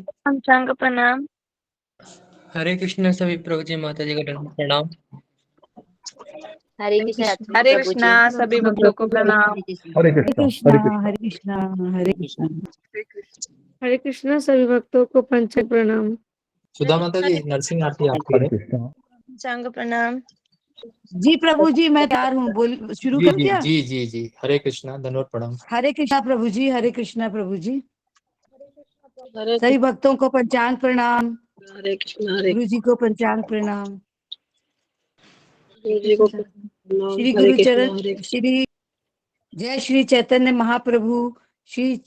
पंचांग प्रणाम। हरे कृष्ण सभी प्रभु जी, माता जी का प्रणाम। हरे कृष्ण हरे कृष्णा सभी भक्तों को प्रणाम। हरे कृष्णा हरे कृष्णा हरे कृष्णा हरे कृष्णा सभी भक्तों को पंचांग प्रणाम। सुधा माता जी, नरसिंह आरती आपकी हरे है। कृष्णा। पंचांग प्रणाम। जी प्रभु जी, मैं तैयार हूँ, बोल शुरू जी कर जी क्या? जी जी जी, हरे कृष्णा, धन्यवाद प्रणाम। हरे कृष्णा प्रभु जी, हरे कृष्णा प्रभु जी। हरे सभी भक्तों को पंचांग प्रणाम। हरे कृष्णा हरे गुरु जी को पंचांग प्रणाम। गुरु जी को प्रणाम। श्री हरे गुरु कृष्णा चरण हरे कृष्णा। श्री जय श्री चैतन्य महाप्रभु, श्री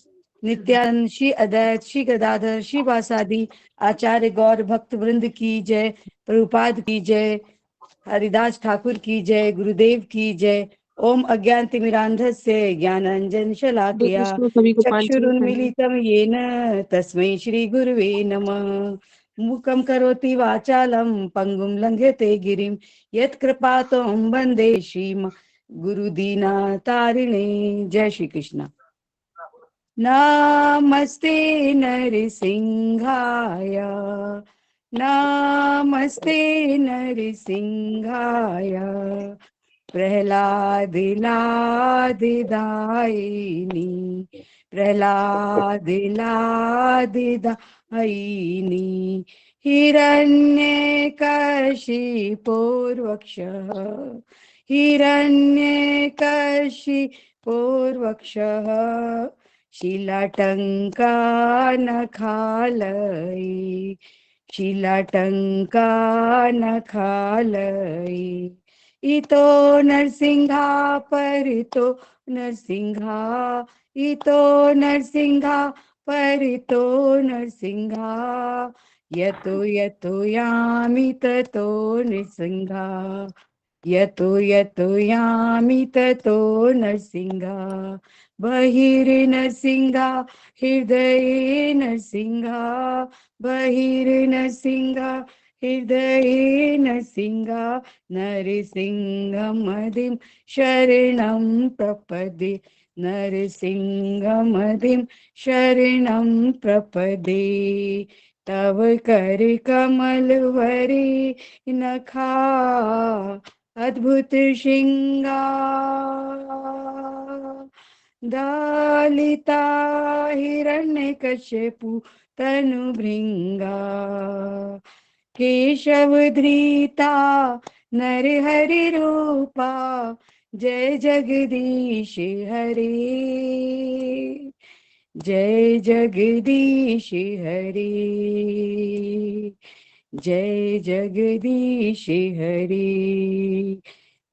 नित्यानंद, श्री अद्वैत, श्री गदाधर, श्री वासादि आचार्य गौर भक्त वृंद की जय। प्रभुपाद की जय। हरिदास ठाकुर की जय। गुरुदेव की जय। ओम अज्ञानतिमिरान्धस्य ज्ञानाञ्जन शलाकया कृष्ण सभी को पंचांग प्रणाम। चक्षुरुन्मीलितं येन तस्मै श्री गुरुवे नमः। मूकं करोति वाचालं पंगुं लंघयते गिरिं यत्कृपातं वन्दे श्रीम गुरुदीनातारिणे। जय श्री कृष्ण। नमस्ते नरसिंहाय, नमस्ते नरसिंहाय, प्रह्लादिलादिदायिनी, प्रह्लादिलादिदायिनी, हिरण्यकशिपोर्वक्षः, हिरण्यकशिपोर्वक्षः, शिलाटङ्कानखालयि, शिलाटङ्कानखालयि। इतो नरसिंहा परितो नरसिंहा, इतो नरसिंहा परितो नरसिंहा, यतो यतो यामि ततो नरसिंहा, यतो यतो यामि ततो नरसिंहा। बहिर्नरसिंहा हृदये नरसिंहा, बहिर्नरसिंहा हृदये नरसिंहा, नरसिंहमदिं शरणं प्रपदे, नरसिंहमदिं शरणं प्रपदे। तव कर कमलवरे नखा अद्भुत श्रृंगार, दालिता हिरण्यकशिपु तनु भृंगा, केशव धृता नरहरि रूपा, जय जगदीश हरे, जय जगदीश हरे, जय जगदीश हरे।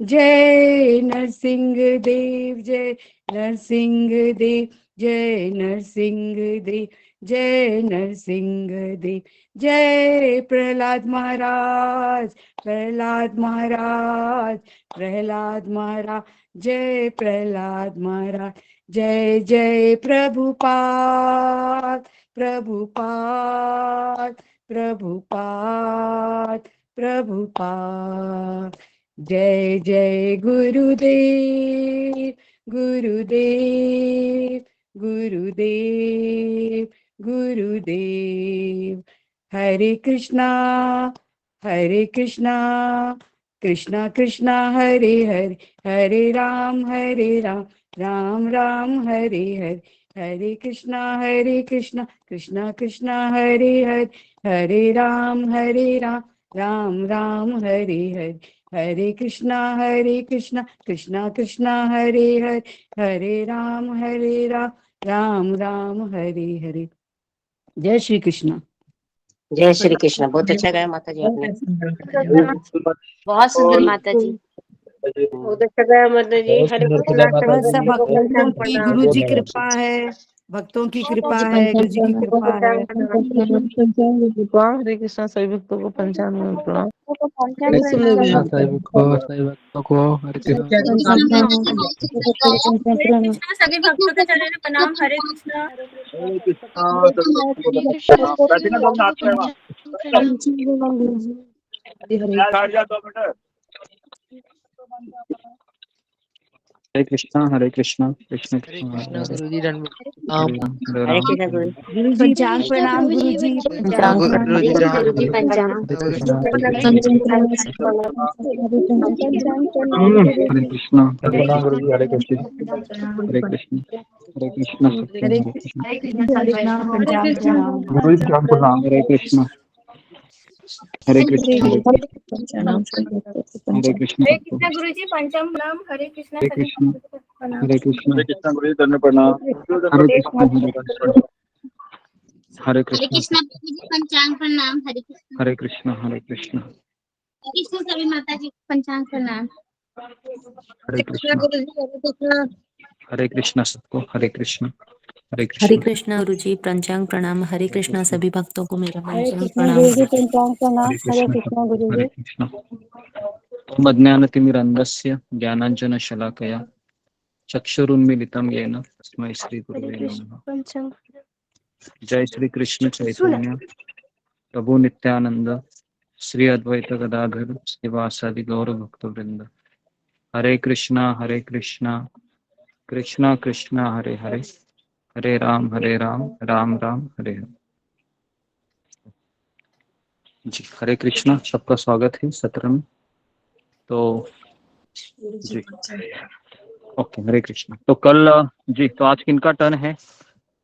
जय नरसिंह देव, जय नरसिंह देव, जय नरसिंह देव, जय नरसिंह देव। जय प्रहलाद महाराज, प्रहलाद महाराज, प्रहलाद महाराज, जय प्रहलाद महाराज। जय जय प्रभुपाद, प्रभुपाद, प्रभुपाद, प्रभुपाद। जय जय गुरुदेव, गुरुदेव, गुरुदेव, गुरुदेव। हरे कृष्णा, हरे कृष्णा, कृष्णा कृष्णा हरे हरे, हरे राम, राम राम हरे हरे। हरे कृष्णा, कृष्णा कृष्णा हरे हरे, हरे राम, राम राम हरे हरे। हरे कृष्णा, कृष्णा कृष्णा हरे हरे, हरे राम, राम राम हरे हरे। जय श्री कृष्ण। जय श्री कृष्ण। बहुत अच्छा गाया माता जी आपने, बहुत सुंदर माता जी। बहुत अच्छा गया माता जी। हरे कृष्णा सभी बस सब भक्तों को भक्तों पंचांग की प्रणाम। गुरु जी कृपा है, भक्तों की कृपा है, गुरु जी की कृपा है। पंचांग प्रणाम। हरे कृष्णा सभी भक्तों को पंचांग प्रणाम। पंचांग हरे कृष्णा प्रणाम। साई भक्तों को, हरे कृष्णा। हरे कृष्णा सभी भक्तों के चरणों में प्रणाम। हरे कृष्णा। हरे कृष्णा प्रतिमा दो मिनट आपके हरे बैठ जा 2 मिनट। हरे कृष्णा कृष्ण कृष्ण हरे कृष्ण कृष्णा हरे गुरुजी दंड हरे राम हरे हरे राम कृष्ण गुरु गुरु जी हरे पंचांग कृष्णा प्रणाम गुरु गुरुजी जी पंचांग पंचांग प्रणाम हरे गुरुजी कृष्ण दंड गुरु जी पंचांग हरे गुरुजी कृष्णा हरे पंचांग हरे कृष्णा हरे हरे कृष्ण हरे कृष्ण सत्य हरे हरे कृष्ण कृष्णा पंचांग प्रणाम गुरु जी राम प्रणाम हरे कृष्ण हरे कृष्ण हरे कृष्ण हरे कृष्ण हरे सत्य कृष्णा गुरु जी पंचम प्रणाम हरे कृष्णा हरे सभी कृष्ण भक्तों को प्रणाम। हरे कृष्ण गुरु जी धन्य प्रणाम हरे कृष्ण हरे कृष्ण हरे हरे कृष्ण कृष्णा गुरुजी पंचांग प्रणाम हरे कृष्णा हरे कृष्ण हरे कृष्ण हरे कृष्णा सभी माता जी को पंचांग प्रणाम हरे कृष्ण हरे कृष्ण सबको हरे कृष्ण हरे हरे कृष्ण कृष्णा गुरुजी पंचांग प्रणाम। हरे हरे कृष्णा कृष्ण सभी भक्तों को मेरा हरे पंचांग कृष्णा प्रणाम। गुरु जी पंचांग प्रणाम हरे हरे कृष्ण कृष्णा सबको गुरु हरे जी कृष्ण ओम अज्ञानतिमिरन्धस्य ज्ञानाञ्जनशलाकया चक्षुरुन्मीलितं येन तस्मै श्रीगुरुवे नमः। जय श्री कृष्ण चैतन्य प्रभु नित्यानंद श्री अद्वैत गदाधर श्रीवासादि गौर भक्त वृंद। हरे कृष्णा कृष्णा कृष्णा हरे हरे हरे राम राम राम हरे हरे। जी हरे कृष्णा सबका स्वागत है सत्र में। तो जी ओके हरे कृष्णा। तो कल जी तो आज किनका टर्न है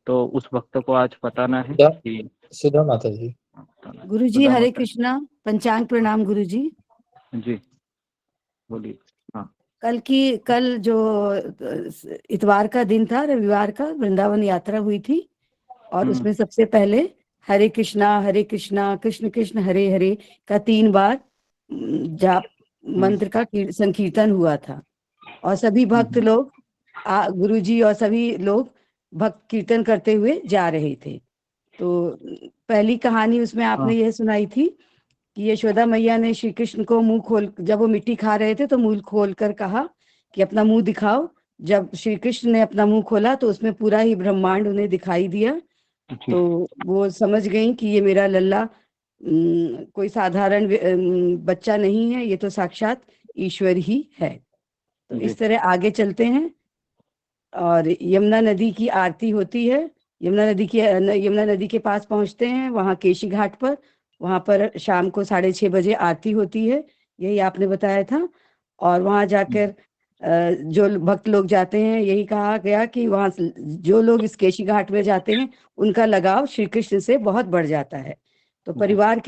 तो उस भक्त को आज बताना है कि सुधा माता जी। गुरु जी सुधा हरे माता कृष्णा पंचांग प्रणाम गुरु जी। जी बोलिए। हाँ कल जो इतवार का दिन था, रविवार का वृंदावन यात्रा हुई थी और उसमें सबसे पहले हरे कृष्णा कृष्ण कृष्ण हरे हरे का 3 बार जाप मंत्र का संकीर्तन हुआ था और सभी भक्त लोग गुरु जी और सभी लोग भक्त कीर्तन करते हुए जा रहे थे। तो पहली कहानी उसमें आपने हाँ यह सुनाई थी कि यशोदा मैया ने श्री कृष्ण को मुंह खोल, जब वो मिट्टी खा रहे थे तो मुंह खोल कर कहा कि अपना मुंह दिखाओ। जब श्री कृष्ण ने अपना मुंह खोला तो उसमें पूरा ही ब्रह्मांड उन्हें दिखाई दिया। जी तो वो समझ गई कि ये मेरा लल्ला कोई साधारण बच्चा नहीं है, ये तो साक्षात ईश्वर ही है। तो जी इस तरह आगे चलते हैं और यमुना नदी की आरती होती है। यमुना नदी के पास पहुंचते हैं, वहां केशी घाट पर। वहां पर शाम को 6:30 बजे आरती होती है, यही आपने बताया था। और वहां जाकर जो भक्त लोग जाते हैं, यही कहा गया कि वहां जो लोग इस केशी घाट में जाते हैं उनका लगाव श्री कृष्ण से बहुत बढ़ जाता है। तो परिवार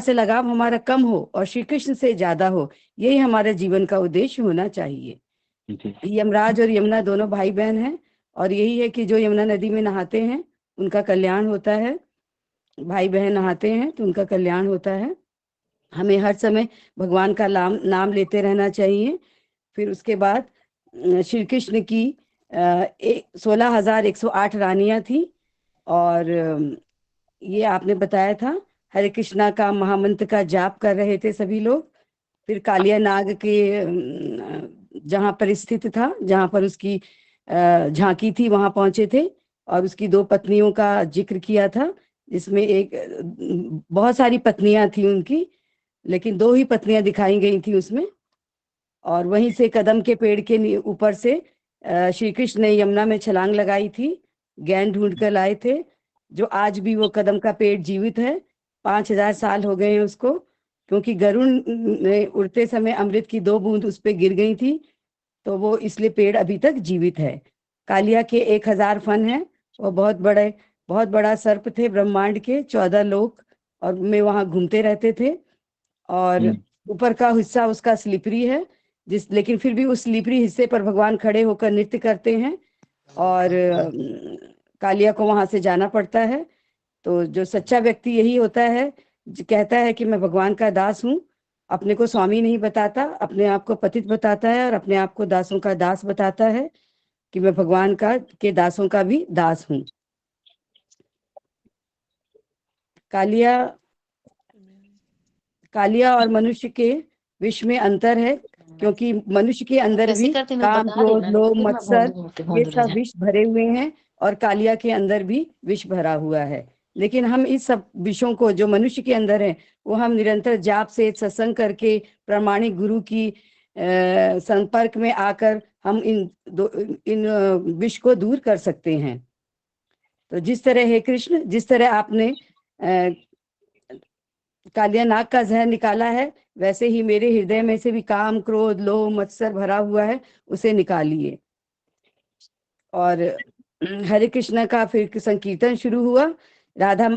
से लगाव हमारा कम हो और श्री कृष्ण से ज्यादा हो, यही हमारे जीवन का उद्देश्य होना चाहिए। जी यमराज और यमुना दोनों भाई बहन हैं और यही है कि जो यमुना नदी में नहाते हैं उनका कल्याण होता है। भाई बहन नहाते हैं तो उनका कल्याण होता है। हमें हर समय भगवान का नाम लेते रहना चाहिए। फिर उसके बाद श्री कृष्ण की 16,108 रानियां थी और ये आपने बताया था हरे कृष्णा का महामंत्र का जाप कर रहे थे सभी लोग। फिर कालिया नाग के जहाँ पर स्थित था, जहाँ पर उसकी झांकी थी, वहां पहुंचे थे और उसकी 2 पत्नियों का जिक्र किया था, जिसमें एक बहुत सारी पत्नियां थी उनकी, लेकिन 2 ही पत्नियां दिखाई गई थी उसमें। और वहीं से कदम के पेड़ के ऊपर से श्री कृष्ण ने यमुना में छलांग लगाई थी, ज्ञान ढूंढ कर लाए थे, जो आज भी वो कदम का पेड़ जीवित है। 5,000 साल हो गए हैं उसको, क्योंकि गरुण ने उड़ते समय अमृत की 2 बूंद उस पर गिर गई थी, तो वो इसलिए पेड़ अभी तक जीवित है। कालिया के 1,000 फन है, वो बहुत बड़ा सर्प थे, ब्रह्मांड के 14 लोक और में वहां घूमते रहते थे। और ऊपर का हिस्सा उसका स्लिपरी है, लेकिन फिर भी उस स्लिपरी हिस्से पर भगवान खड़े होकर नृत्य करते हैं और कालिया को वहां से जाना पड़ता है। तो जो सच्चा व्यक्ति यही होता है, जो कहता है कि मैं भगवान का दास हूँ, अपने को स्वामी नहीं बताता, अपने आप को पतित बताता है और अपने आप को दासों का दास बताता है कि मैं भगवान का के दासों का भी दास हूँ। कालिया और मनुष्य के विष में अंतर है, क्योंकि मनुष्य के अंदर कैसे भी करते मैं काम, बता रही क्रोध, ना, लोभ, फिर मैं मत्सर, ये भूल सब रही विष भरे हुए हैं और कालिया के अंदर भी विष भरा हुआ है। लेकिन हम इस सब विषयों को जो मनुष्य के अंदर है वो हम निरंतर जाप से, सत्संग करके, प्रामाणिक गुरु की संपर्क में आकर हम इन विष को दूर कर सकते हैं। तो जिस तरह हे कृष्ण, जिस तरह आपने कालिया नाग का जहर निकाला है, वैसे ही मेरे हृदय में से भी काम, क्रोध, लोभ, मत्सर भरा हुआ है, उसे निकालिए। और हरे कृष्ण का फिर संकीर्तन शुरू हुआ। राधा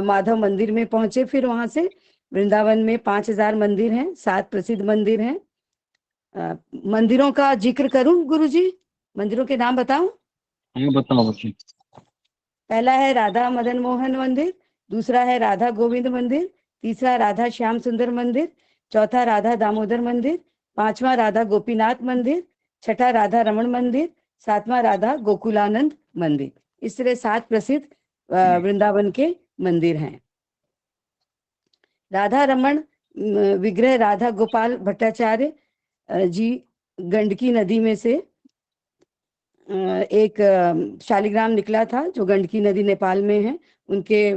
माधव मंदिर में पहुंचे। फिर वहां से वृंदावन में 5000 मंदिर हैं, 7 प्रसिद्ध मंदिर हैं। मंदिरों का जिक्र करूं गुरुजी? मंदिरों के नाम बताऊं? ये बताओ बच्ची। पहला है राधा मदन मोहन मंदिर, दूसरा है राधा गोविंद मंदिर, तीसरा राधा श्याम सुंदर मंदिर, चौथा राधा दामोदर मंदिर, पांचवा राधा गोपीनाथ मंदिर, छठा राधा रमन मंदिर, सातवां राधा गोकुलानंद मंदिर। इस तरह 7 प्रसिद्ध वृंदावन के मंदिर हैं। राधा रमन विग्रह राधा गोपाल भट्टाचार्य जी गंडकी नदी में से एक शालिग्राम निकला था, जो गंडकी नदी नेपाल में है। उनके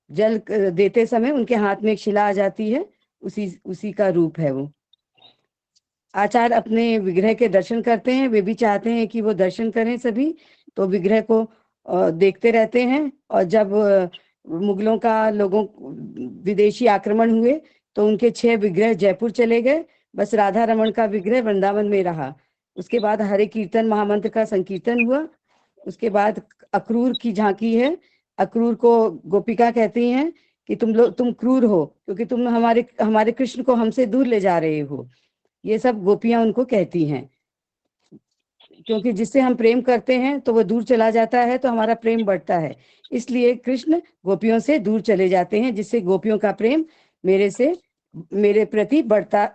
जल देते समय उनके हाथ में एक शिला आ जाती है, उसी का रूप है वो। आचार्य अपने विग्रह के दर्शन करते हैं, वे भी चाहते हैं कि वो दर्शन करें सभी, तो विग्रह को देखते रहते हैं। और जब मुगलों का लोगों विदेशी आक्रमण हुए तो उनके 6 विग्रह जयपुर चले गए, बस राधा रमन का विग्रह वृंदावन में रहा। उसके बाद हरे कीर्तन महामंत्र का संकीर्तन हुआ। उसके बाद अक्रूर की झांकी है। अक्रूर को गोपिका कहती हैं कि तुम क्रूर हो, क्योंकि तुम हमारे कृष्ण को हमसे दूर ले जा रहे हो। ये सब गोपियां उनको कहती हैं, क्योंकि जिससे हम प्रेम करते हैं तो वो दूर चला जाता है तो हमारा प्रेम बढ़ता है। इसलिए कृष्ण गोपियों से दूर चले जाते हैं, जिससे गोपियों का प्रेम मेरे प्रति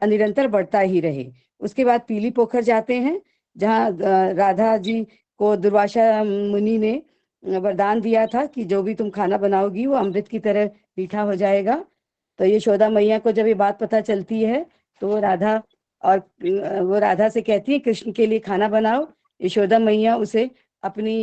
निरंतर बढ़ता ही रहे। उसके बाद पीली पोखर जाते हैं, जहाँ राधा जी को दुर्वासा मुनि ने वरदान दिया था कि जो भी तुम खाना बनाओगी वो अमृत की तरह मीठा हो जाएगा। तो यशोदा मैया को जब ये बात पता चलती है तो वो राधा से कहती है कृष्ण के लिए खाना बनाओ। यशोदा मैया उसे अपनी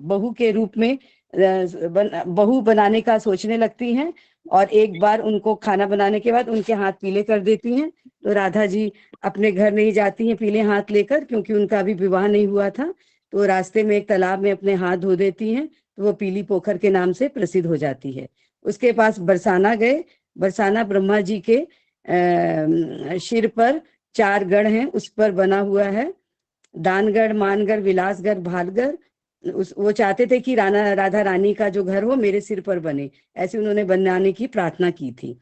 बहू के रूप में बहू बनाने का सोचने लगती हैं, और एक बार उनको खाना बनाने के बाद उनके हाथ पीले कर देती हैं। तो राधा जी अपने घर नहीं जाती हैं पीले हाथ लेकर, क्योंकि उनका अभी विवाह नहीं हुआ था। तो रास्ते में एक तालाब में अपने हाथ धो देती हैं, तो वो पीली पोखर के नाम से प्रसिद्ध हो जाती है। उसके पास बरसाना गए। बरसाना ब्रह्मा जी के सिर पर 4 गढ़ हैं, उस पर बना हुआ है। दानगढ़, मानगढ़, विलासगढ़, भालगढ़। वो चाहते थे कि राधा रानी का जो घर हो मेरे सिर पर बने, ऐसे उन्होंने बनाने की प्रार्थना की थी।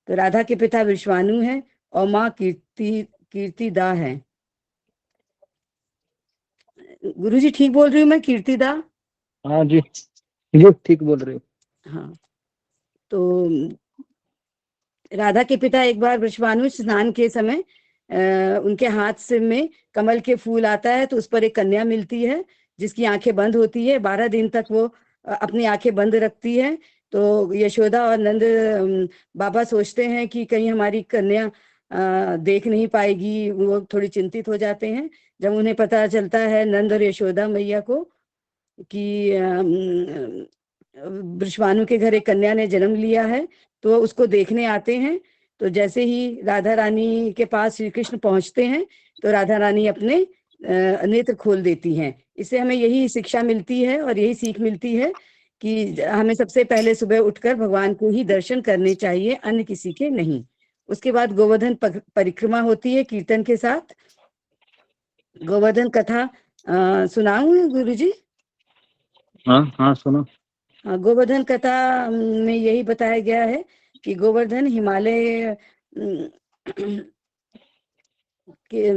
तो राधा के पिता विश्वानु हैं और माँ कीर्तिदा है। गुरुजी ठीक बोल रही हूँ मैं? कीर्तिदा? हाँ जी, ये ठीक बोल रहे हो। हाँ। तो राधा के पिता एक बार विश्वानु स्नान के समय उनके हाथ से में कमल के फूल आता है, तो उस पर एक कन्या मिलती है जिसकी आंखें बंद होती है। 12 दिन तक वो अपनी आंखें बंद रखती है। तो यशोदा और नंद बाबा सोचते हैं कि कहीं हमारी कन्या देख नहीं पाएगी, वो थोड़ी चिंतित हो जाते हैं। जब उन्हें पता चलता है नंद और यशोदा मैया को कि विश्वानु के घर एक कन्या ने जन्म लिया है, तो उसको देखने आते हैं। तो जैसे ही राधा रानी के पास श्री कृष्ण पहुंचते हैं तो राधा रानी अपने नेत्र खोल देती हैं। इससे हमें यही शिक्षा मिलती है और यही सीख मिलती है कि हमें सबसे पहले सुबह उठकर भगवान को ही दर्शन करने चाहिए, अन्य किसी के नहीं। उसके बाद गोवर्धन परिक्रमा होती है कीर्तन के साथ। गोवर्धन कथा सुनाऊं गुरुजी? हाँ सुनो। गोवर्धन कथा में यही बताया गया है कि गोवर्धन हिमालय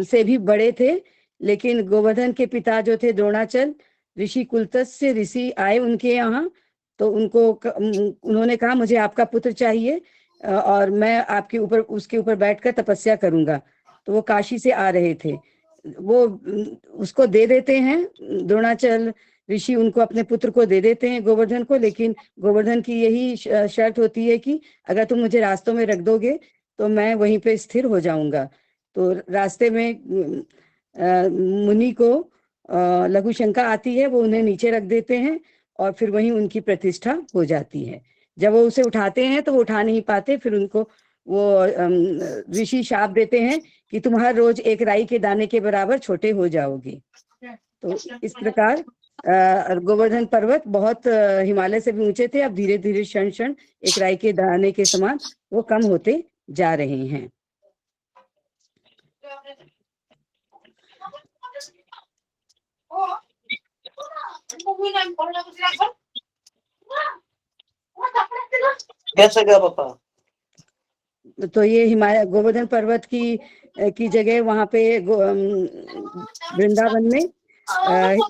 से भी बड़े थे, लेकिन गोवर्धन के पिता जो थे द्रोणाचल ऋषि कुलतस्य ऋषि आए उनके यहाँ। तो उन्होंने कहा मुझे आपका पुत्र चाहिए और मैं आपके ऊपर उसके ऊपर बैठकर तपस्या करूंगा। तो वो काशी से आ रहे थे, वो उसको दे देते हैं। द्रोणाचल ऋषि उनको अपने पुत्र को दे देते हैं गोवर्धन को, लेकिन गोवर्धन की यही शर्त होती है कि अगर तुम मुझे रास्तों में रख दोगे तो मैं वहीं पे स्थिर हो जाऊंगा। तो रास्ते में मुनि को लघु शंका आती है, वो उन्हें नीचे रख देते हैं और फिर वहीं उनकी प्रतिष्ठा हो जाती है। जब वो उसे उठाते हैं तो वो उठा नहीं पाते, फिर उनको वो ऋषि शाप देते हैं कि तुम हर रोज एक राई के दाने के बराबर छोटे हो जाओगे। तो इस प्रकार गोवर्धन पर्वत बहुत हिमालय से भी ऊंचे थे, अब धीरे धीरे क्षण क्षण एक राई के दाने के समान वो कम होते जा रहे हैं। कैसे गया पापा? तो ये हिमालय गोवर्धन पर्वत की जगह वहां पे वृंदावन में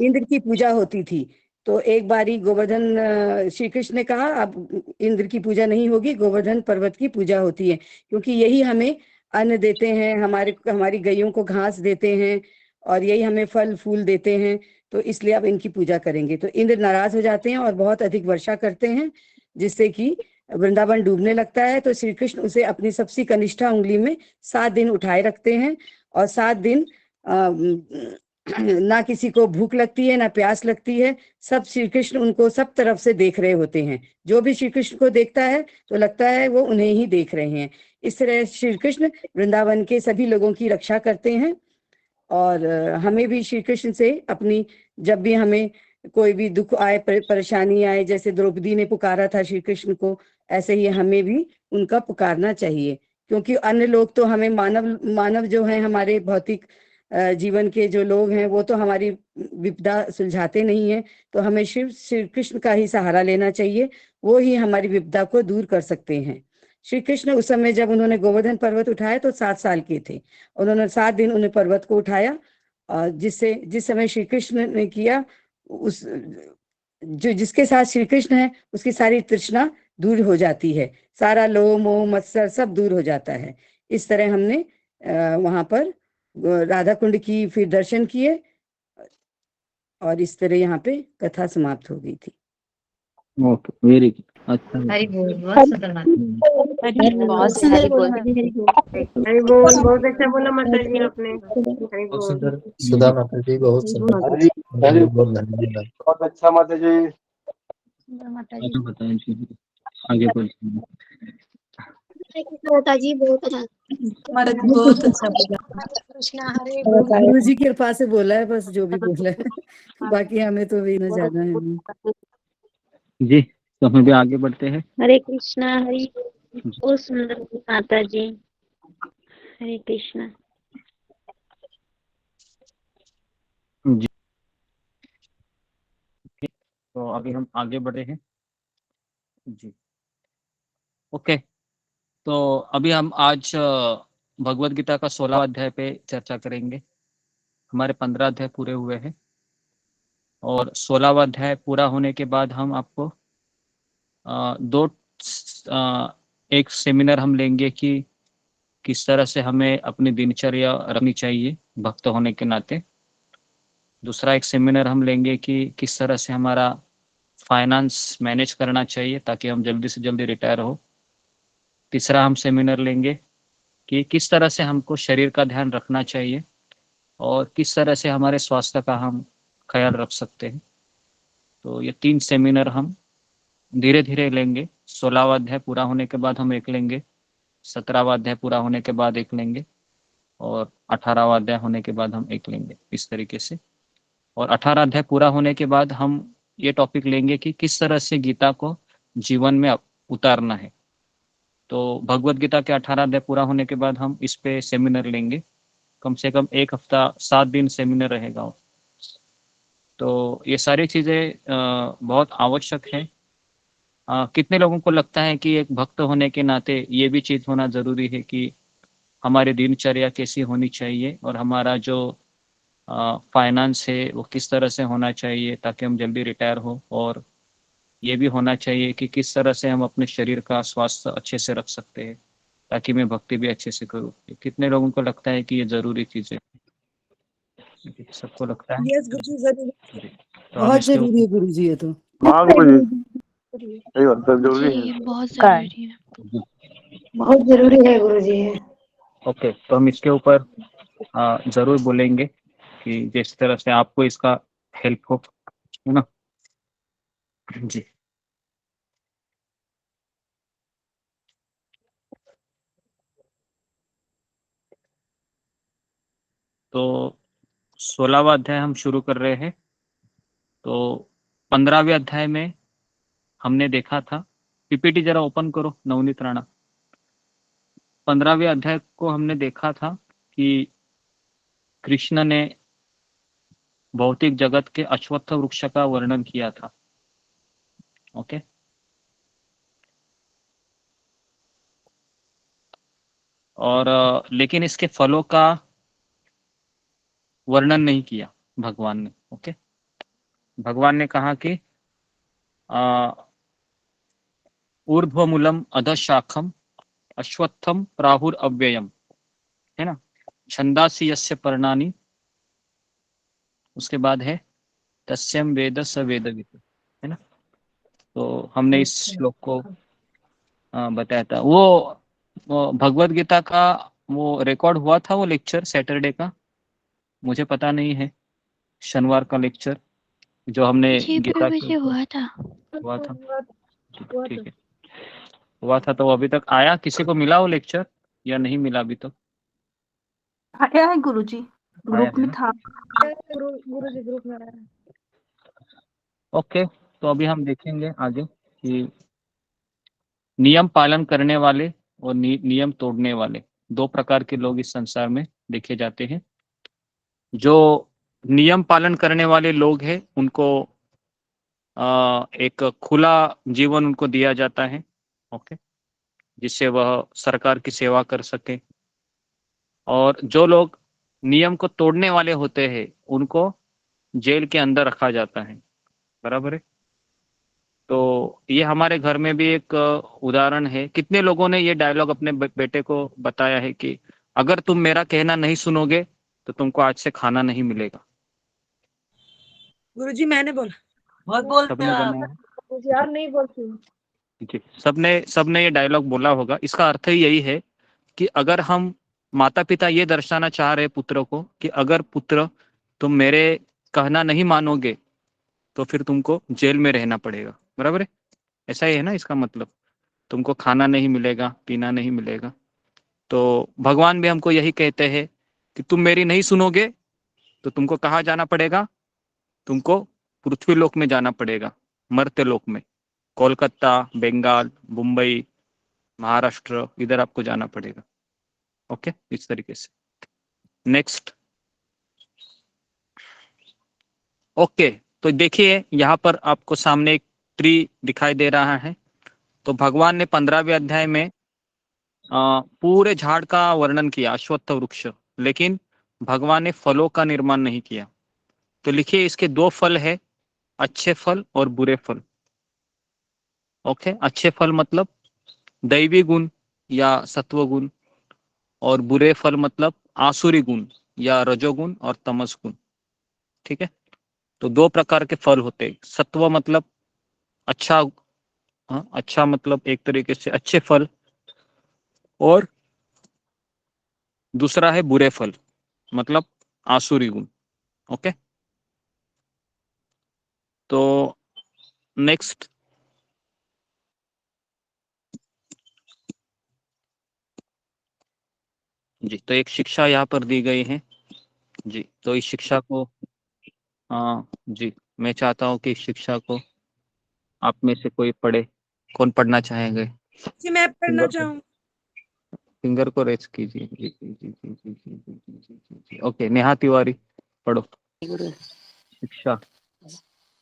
इंद्र की पूजा होती थी। तो एक बारी गोवर्धन श्री कृष्ण ने कहा अब इंद्र की पूजा नहीं होगी, गोवर्धन पर्वत की पूजा होती है, क्योंकि यही हमें अन्न देते हैं, हमारी गैयों को घास देते हैं और यही हमें फल फूल देते हैं, तो इसलिए अब इनकी पूजा करेंगे। तो इंद्र नाराज हो जाते हैं और बहुत अधिक वर्षा करते हैं, जिससे कि वृंदावन डूबने लगता है। तो श्री कृष्ण उसे अपनी सबसे कनिष्ठा उंगली में 7 दिन उठाए रखते हैं और 7 दिन ना किसी को भूख लगती है ना प्यास लगती है, सब श्री कृष्ण उनको सब तरफ से देख रहे होते हैं। जो भी श्री कृष्ण को देखता है तो लगता है वो उन्हें ही देख रहे हैं। इस तरह श्री कृष्ण वृंदावन के सभी लोगों की रक्षा करते हैं और हमें भी श्री कृष्ण से अपनी, जब भी हमें कोई भी दुख आए, परेशानी आए, जैसे द्रौपदी ने पुकारा था श्री कृष्ण को, ऐसे ही हमें भी उनका पुकारना चाहिए, क्योंकि अन्य लोग तो हमें मानव जो हैं, हमारे भौतिक जीवन के जो लोग हैं, वो तो हमारी विपदा सुलझाते नहीं है। तो हमें शिव श्री कृष्ण का ही सहारा लेना चाहिए, वो ही हमारी विपदा को दूर कर सकते हैं। श्री कृष्ण उस समय जब उन्होंने गोवर्धन पर्वत उठाया तो 7 साल के थे। उन्होंने 7 दिन उन्हें पर्वत को उठाया, जिस समय श्री कृष्ण ने किया, उस जिसके साथ श्री कृष्ण है उसकी सारी तृष्णा दूर हो जाती है, सारा लोभ मोह मत्सर सब दूर हो जाता है। इस तरह हमने वहां पर राधा कुंड की फिर दर्शन किए और इस तरह यहाँ पे कथा समाप्त हो गई थी। ओके, वेरी गुड, अच्छा। हरि बोल, बहुत सुंदर माता जी, बहुत सुंदर हरि बोल बोल। हरि बोल। हरि बोल, बहुत अच्छा बोला माता जी आपने। हरि बहुत बोल। सुंदर सुधा माता जी, बहुत सुंदर। हरी हरी बहुत धन्यवाद। बहुत अच्छा माता जी। सुंदर माता जी। आगे बताएं जी, आगे बढ़िए। माता जी बहुत अच्छा। बहुत अच्छा बोला। कृष्णा हरे बोल। गुरु जी की कृपा से बोला है बस, जो भी बोला है बाकी हमें तो भी न जाना है। जी, तो हम भी आगे बढ़ते हैं। हरे कृष्णा हरि बहुत सुंदर माता जी। हरे कृष्णा। जी, तो अभी हम आगे बढ़े हैं जी। ओके, तो अभी हम आज भगवत गीता का 16वां अध्याय पे चर्चा करेंगे। हमारे 15 अध्याय पूरे हुए हैं और 16वां अध्याय पूरा होने के बाद हम आपको एक सेमिनार हम लेंगे कि किस तरह से हमें अपनी दिनचर्या रखनी चाहिए भक्त होने के नाते। दूसरा एक सेमिनार हम लेंगे कि किस तरह से हमारा फाइनेंस मैनेज करना चाहिए ताकि हम जल्दी से जल्दी रिटायर हो। तीसरा हम सेमिनार लेंगे कि किस तरह से हमको शरीर का ध्यान रखना चाहिए और किस तरह से हमारे स्वास्थ्य का हम ख्याल रख सकते हैं। तो ये 3 सेमिनार हम धीरे धीरे लेंगे। 16वां अध्याय पूरा होने के बाद हम एक लेंगे, 17वां अध्याय पूरा होने के बाद एक लेंगे और 18वां अध्याय होने के बाद हम एक लेंगे, इस तरीके से। और 18 अध्याय पूरा होने के बाद हम ये टॉपिक लेंगे कि किस तरह से गीता को जीवन में उतारना है। तो भगवत गीता के 18 अध्याय पूरा होने के बाद हम इस पे सेमिनार लेंगे, कम से कम 1 हफ्ता 7 दिन सेमिनार रहेगा। तो ये सारी चीज़ें बहुत आवश्यक है। कितने लोगों को लगता है कि एक भक्त होने के नाते ये भी चीज़ होना ज़रूरी है कि हमारी दिनचर्या कैसी होनी चाहिए और हमारा जो फाइनेंस है वो किस तरह से होना चाहिए ताकि हम जल्दी रिटायर हो, और ये भी होना चाहिए कि किस तरह से हम अपने शरीर का स्वास्थ्य अच्छे से रख सकते हैं ताकि मैं भक्ति भी अच्छे से करूँ। कितने लोगों को लगता है कि ये ज़रूरी चीज़ है? सबको लगता है? यस गुरु जी, जरूर, तो हम बहुत इसके जरूरी है गुरु जी ये तो। हाँ गुरु जी, सही बात है, जरूरी है। बहुत जरूरी है। बहुत जरूरी है गुरु जी। ओके, तो हम इसके ऊपर ज़रूर बोलेंगे कि जिस तरह से आपको इसका हेल्प हो, है ना जी। तो 16वां अध्याय हम शुरू कर रहे हैं। तो 15वें अध्याय में हमने देखा था, पीपीटी जरा ओपन करो नवनीत राणा। 15वें अध्याय को हमने देखा था कि कृष्ण ने भौतिक जगत के अश्वत्थ वृक्ष का वर्णन किया था। ओके, और लेकिन इसके फलों का वर्णन नहीं किया भगवान ने। ओके, भगवान ने कहा कि ऊर्ध्वमूलम अधशाखम अश्वत्थम प्राहुर अव्ययम, है ना, छंदासी यस्य पर्णानि, उसके बाद है तस्यम वेद स वेदवित्, है ना। तो हमने इस श्लोक को बताया था। वो भगवत गीता का वो रिकॉर्ड हुआ था, वो लेक्चर सैटरडे का, मुझे पता नहीं है, शनिवार का लेक्चर जो हमने गीता की हुआ था। हुआ था। ठीक है, हुआ था। तो अभी तक आया, किसी को मिला वो लेक्चर या नहीं मिला अभी तक? आया है गुरुजी, ग्रुप में था। गुरुजी ग्रुप में आया। ओके, तो अभी हम देखेंगे आगे कि नियम पालन करने वाले और नियम तोड़ने वाले, दो प्रकार के लोग इस संसार में देखे जाते हैं। जो नियम पालन करने वाले लोग हैं उनको एक खुला जीवन उनको दिया जाता है, ओके, जिससे वह सरकार की सेवा कर सके। और जो लोग नियम को तोड़ने वाले होते हैं उनको जेल के अंदर रखा जाता है, बराबर है। तो ये हमारे घर में भी एक उदाहरण है। कितने लोगों ने ये डायलॉग अपने बेटे को बताया है कि अगर तुम मेरा कहना नहीं सुनोगे तो तुमको आज से खाना नहीं मिलेगा। गुरुजी मैंने बोला, बहुत सबने बनाया है? यार नहीं बोलती हूँ। जी, सबने ये डायलॉग बोला होगा। इसका अर्थ ही यही है कि अगर हम माता पिता ये दर्शाना चाह रहे पुत्र को कि अगर पुत्र तुम मेरे कहना नहीं मानोगे तो फिर तुमको जेल में रहना पड़ेगा, बराबर है। ऐसा ही है ना इसका मतलब, तुमको खाना नहीं मिलेगा, पीना नहीं मिलेगा। तो भगवान भी हमको यही कहते हैं कि तुम मेरी नहीं सुनोगे तो तुमको कहाँ जाना पड़ेगा? तुमको पृथ्वी लोक में जाना पड़ेगा, मर्त्य लोक में। कोलकाता, बंगाल, मुंबई, महाराष्ट्र, इधर आपको जाना पड़ेगा। ओके, इस तरीके से। नेक्स्ट। ओके, तो देखिए यहाँ पर आपको सामने एक ट्री दिखाई दे रहा है। तो भगवान ने 15वें अध्याय में पूरे झाड़ का वर्णन किया, अश्वत्थ वृक्ष, लेकिन भगवान ने फलों का निर्माण नहीं किया। तो लिखिए इसके दो फल है, अच्छे फल और बुरे फल। ओके, अच्छे फल मतलब दैवी गुण या सत्व गुण, और बुरे फल मतलब आसुरी गुण या रजोगुण और तमस गुण। ठीक है, तो दो प्रकार के फल होते हैं। सत्व मतलब अच्छा, अच्छा मतलब एक तरीके से अच्छे फल, और दूसरा है बुरे फल मतलब आसुरी गुण। ओके, तो नेक्स्ट। जी, तो एक शिक्षा यहाँ पर दी गई है। जी, तो इस शिक्षा को जी, मैं चाहता हूँ कि इस शिक्षा को आप में से कोई पढ़े। कौन पढ़ना चाहेंगे? जी मैं पढ़ना चाहूँ। फिंगर को रेस कीजिए। जी जी जी जी जी जी जी जी जी जी जी। ओके, नेहा तिवारी पढ़ो शिक्षा।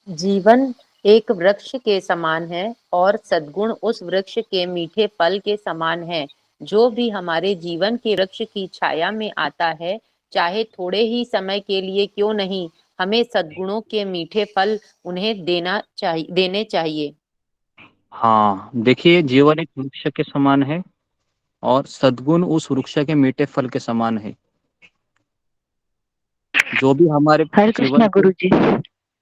जीवन एक वृक्ष के समान है और सद्गुण उस वृक्ष के मीठे फल के समान है। जो भी हमारे जीवन के वृक्ष की छाया में आता है, चाहे थोड़े ही समय के लिए क्यों नहीं, हमें सद्गुणों के मीठे फल उन्हें देने चाहिए। हाँ, देखिए जीवन एक वृक्ष के समान है और सद्गुण उस वृक्ष के मीठे फल के समान है। जो भी हमारे हरे जीवन कृष्णा गुरु जी।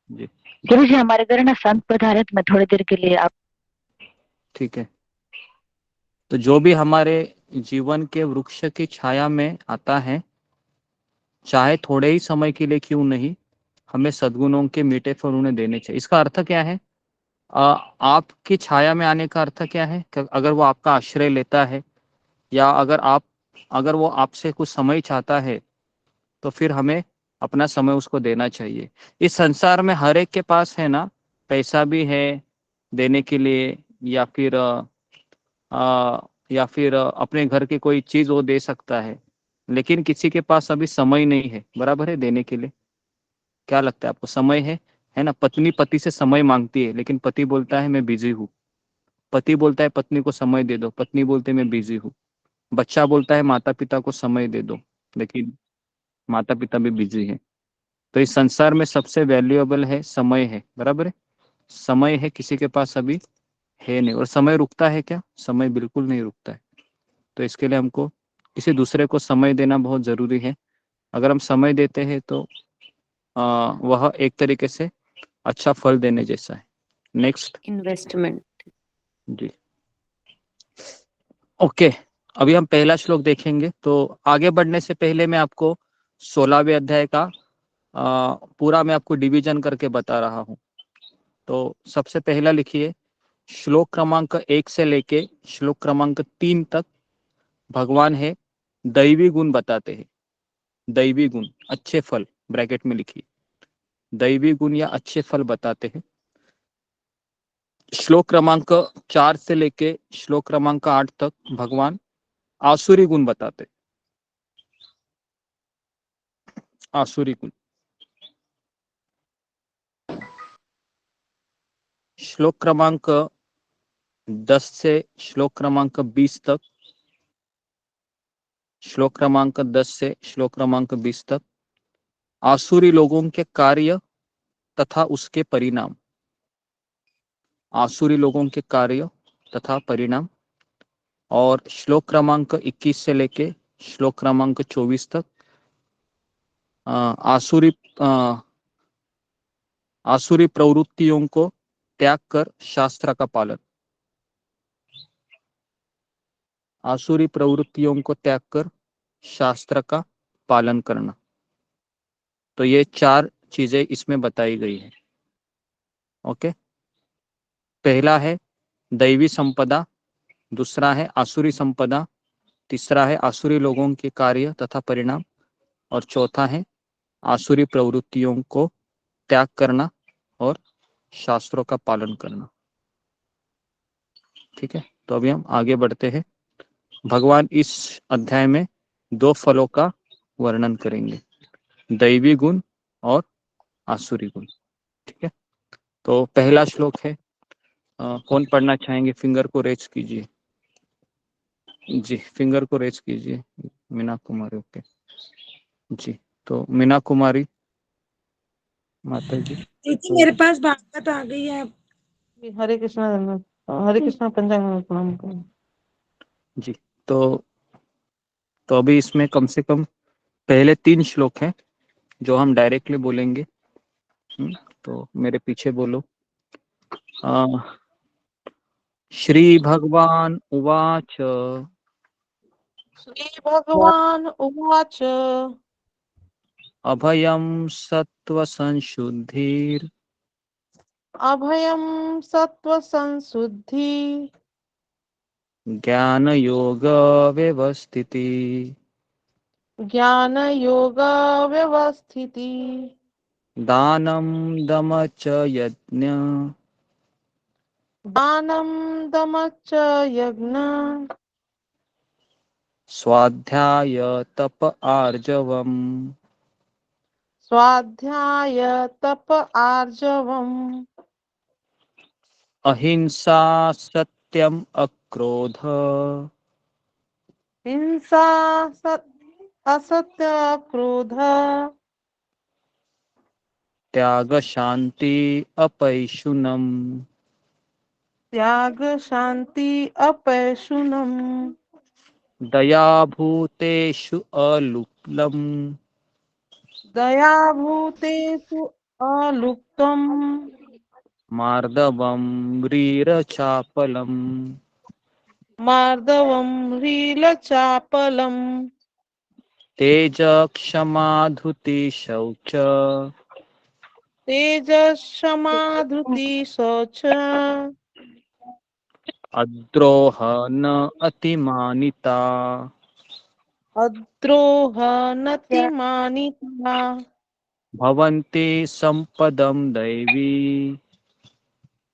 जी गुरु जी हमारे घर ना संत पधारत में थोड़ी देर के लिए आप। ठीक है, तो जो भी हमारे जीवन के वृक्ष की छाया में आता है, चाहे थोड़े ही समय के लिए क्यों नहीं, हमें सद्गुणों के मीठे फल उन्हें देने चाहिए। इसका अर्थ क्या है? आपकी छाया में आने का अर्थ क्या है? कि अगर वो आपका आश्रय लेता है या अगर वो आपसे कुछ समय चाहता है, तो फिर हमें अपना समय उसको देना चाहिए। इस संसार में हर एक के पास है ना, पैसा भी है देने के लिए, या फिर अपने घर की कोई चीज वो दे सकता है, लेकिन किसी के पास अभी समय नहीं है, बराबर है, देने के लिए। क्या लगता है आपको, समय है ना? पत्नी पति से समय मांगती है, लेकिन पति बोलता है मैं बिजी हूँ। पति बोलता है पत्नी को समय दे दो, पत्नी बोलते मैं बिजी हूँ। बच्चा बोलता है माता पिता को समय दे दो, लेकिन माता पिता भी बिजी है। तो इस संसार में सबसे वैल्यूएबल है समय है, बराबर है। समय है, किसी के पास अभी है नहीं। और समय रुकता है क्या? समय बिल्कुल नहीं रुकता है। तो इसके लिए हमको किसी दूसरे को समय देना बहुत जरूरी है। अगर हम समय देते हैं तो वह एक तरीके से अच्छा फल देने जैसा है। नेक्स्ट। इन्वेस्टमेंट। जी, ओके। अभी हम पहला श्लोक देखेंगे। तो आगे बढ़ने से पहले मैं आपको 16वें अध्याय का पूरा मैं आपको डिवीजन करके बता रहा हूँ। तो सबसे पहला लिखिए, श्लोक क्रमांक 1 से लेके श्लोक क्रमांक 3 तक भगवान है दैवी गुण बताते हैं। दैवी गुण, अच्छे फल, ब्रैकेट में लिखिए, दैवी गुण या अच्छे फल बताते हैं। श्लोक क्रमांक 4 से लेके श्लोक क्रमांक 8 तक भगवान आसुरी गुण बताते, आसुरी गुण। श्लोक क्रमांक 10 से श्लोक क्रमांक 20 तक, श्लोक क्रमांक 10 से श्लोक क्रमांक 20 तक आसुरी लोगों के कार्य तथा उसके परिणाम, आसुरी लोगों के कार्य तथा परिणाम। और श्लोक क्रमांक 21 से लेके श्लोक क्रमांक 24 तक आसुरी आसुरी प्रवृत्तियों को त्याग कर शास्त्र का पालन, आसुरी प्रवृत्तियों को त्याग कर शास्त्र का पालन करना। तो ये 4 चीजें इसमें बताई गई है। ओके, पहला है दैवी संपदा, दूसरा है आसुरी संपदा, तीसरा है आसुरी लोगों के कार्य तथा परिणाम, और चौथा है आसुरी प्रवृत्तियों को त्याग करना और शास्त्रों का पालन करना। ठीक है, तो अभी हम आगे बढ़ते हैं। भगवान इस अध्याय में 2 फलों का वर्णन करेंगे, दैवी गुण और आसुरी गुण। ठीक है, तो पहला श्लोक है, कौन पढ़ना चाहेंगे? फिंगर को रेज कीजिए। जी, फिंगर को रेज कीजिए। मीना कुमारी, ओके जी। तो मीना कुमारी माता जी। दीदी मेरे पास भागवत आ गई है। हरे कृष्णा धन्यवाद। हरे कृष्णा पंचांग में प्रणाम करें। जी, तो अभी इसमें कम से कम पहले 3 श्लोक हैं जो हम डायरेक्टली बोलेंगे। तो मेरे पीछे बोलो। श्री भगवान उवाच, श्री भगवान उवाच, अभयं सत्त्वसंशुद्धिर् अभयं सत्त्वसंशुद्धि, ज्ञानयोगव्यवस्थिति, ज्ञानयोग व्यवस्थिति, दानं दमच यज्ञ, दानं दमश्च यज्ञ, स्वाध्याय तप आर्जवम्, स्वाध्याय तप आर्जवम्, अहिंसा सत्यम अक्रोध, हिंसा असत्य क्रोध, त्याग शांति अपैशुनम्, त्याग शांति अपैशुनम्, दया भूतेषु अलुप्लम्, दया भूतेषु अलुप्तम्, मार्दवम् व्रीरचापलम्, मार्दवम् ह्रीलचापलम्, तेज क्षमा धृति शौच, तेजक्षमाधृति शौच, अद्रोह न अतिमानिता, अद्रोह नतिमानिता भवन्ति सम्पदं दैवी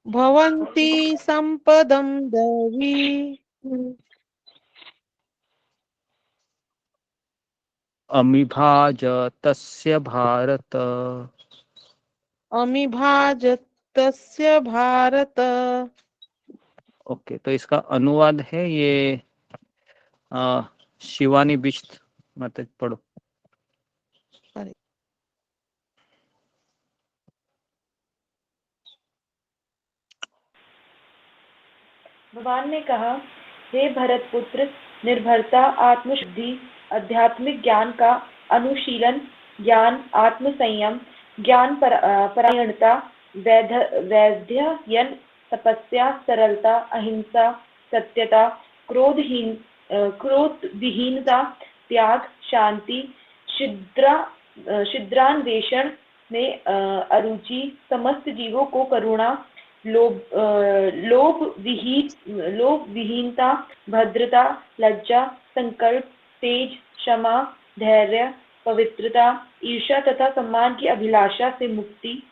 भवन्ति सम्पदं दैवी अमिभाजतस्य भारत। अमिभाजतस्य भारत। ओके, तो इसका अनुवाद है ये शिवानी बिष्ट मत पढ़ो। भगवान ने कहा, हे भरत पुत्र, निर्भरता, आत्मशुद्धि, आध्यात्मिक ज्ञान का अनुशीलन, ज्ञान, आत्म संयम, ज्ञान परायणता, वैद्ययन, तपस्या, सरलता, अहिंसा, सत्यता, क्रोध विहीनता, त्याग, शांति, छिद्रान्वेषण में अरुचि, समस्त जीवों को करुणा, लोभ विहीनता, भद्रता, लज्जा, संकल्प, तेज, क्षमा, धैर्य, पवित्रता, ईर्ष्या तथा सम्मान की अभिलाषा से मुक्ति,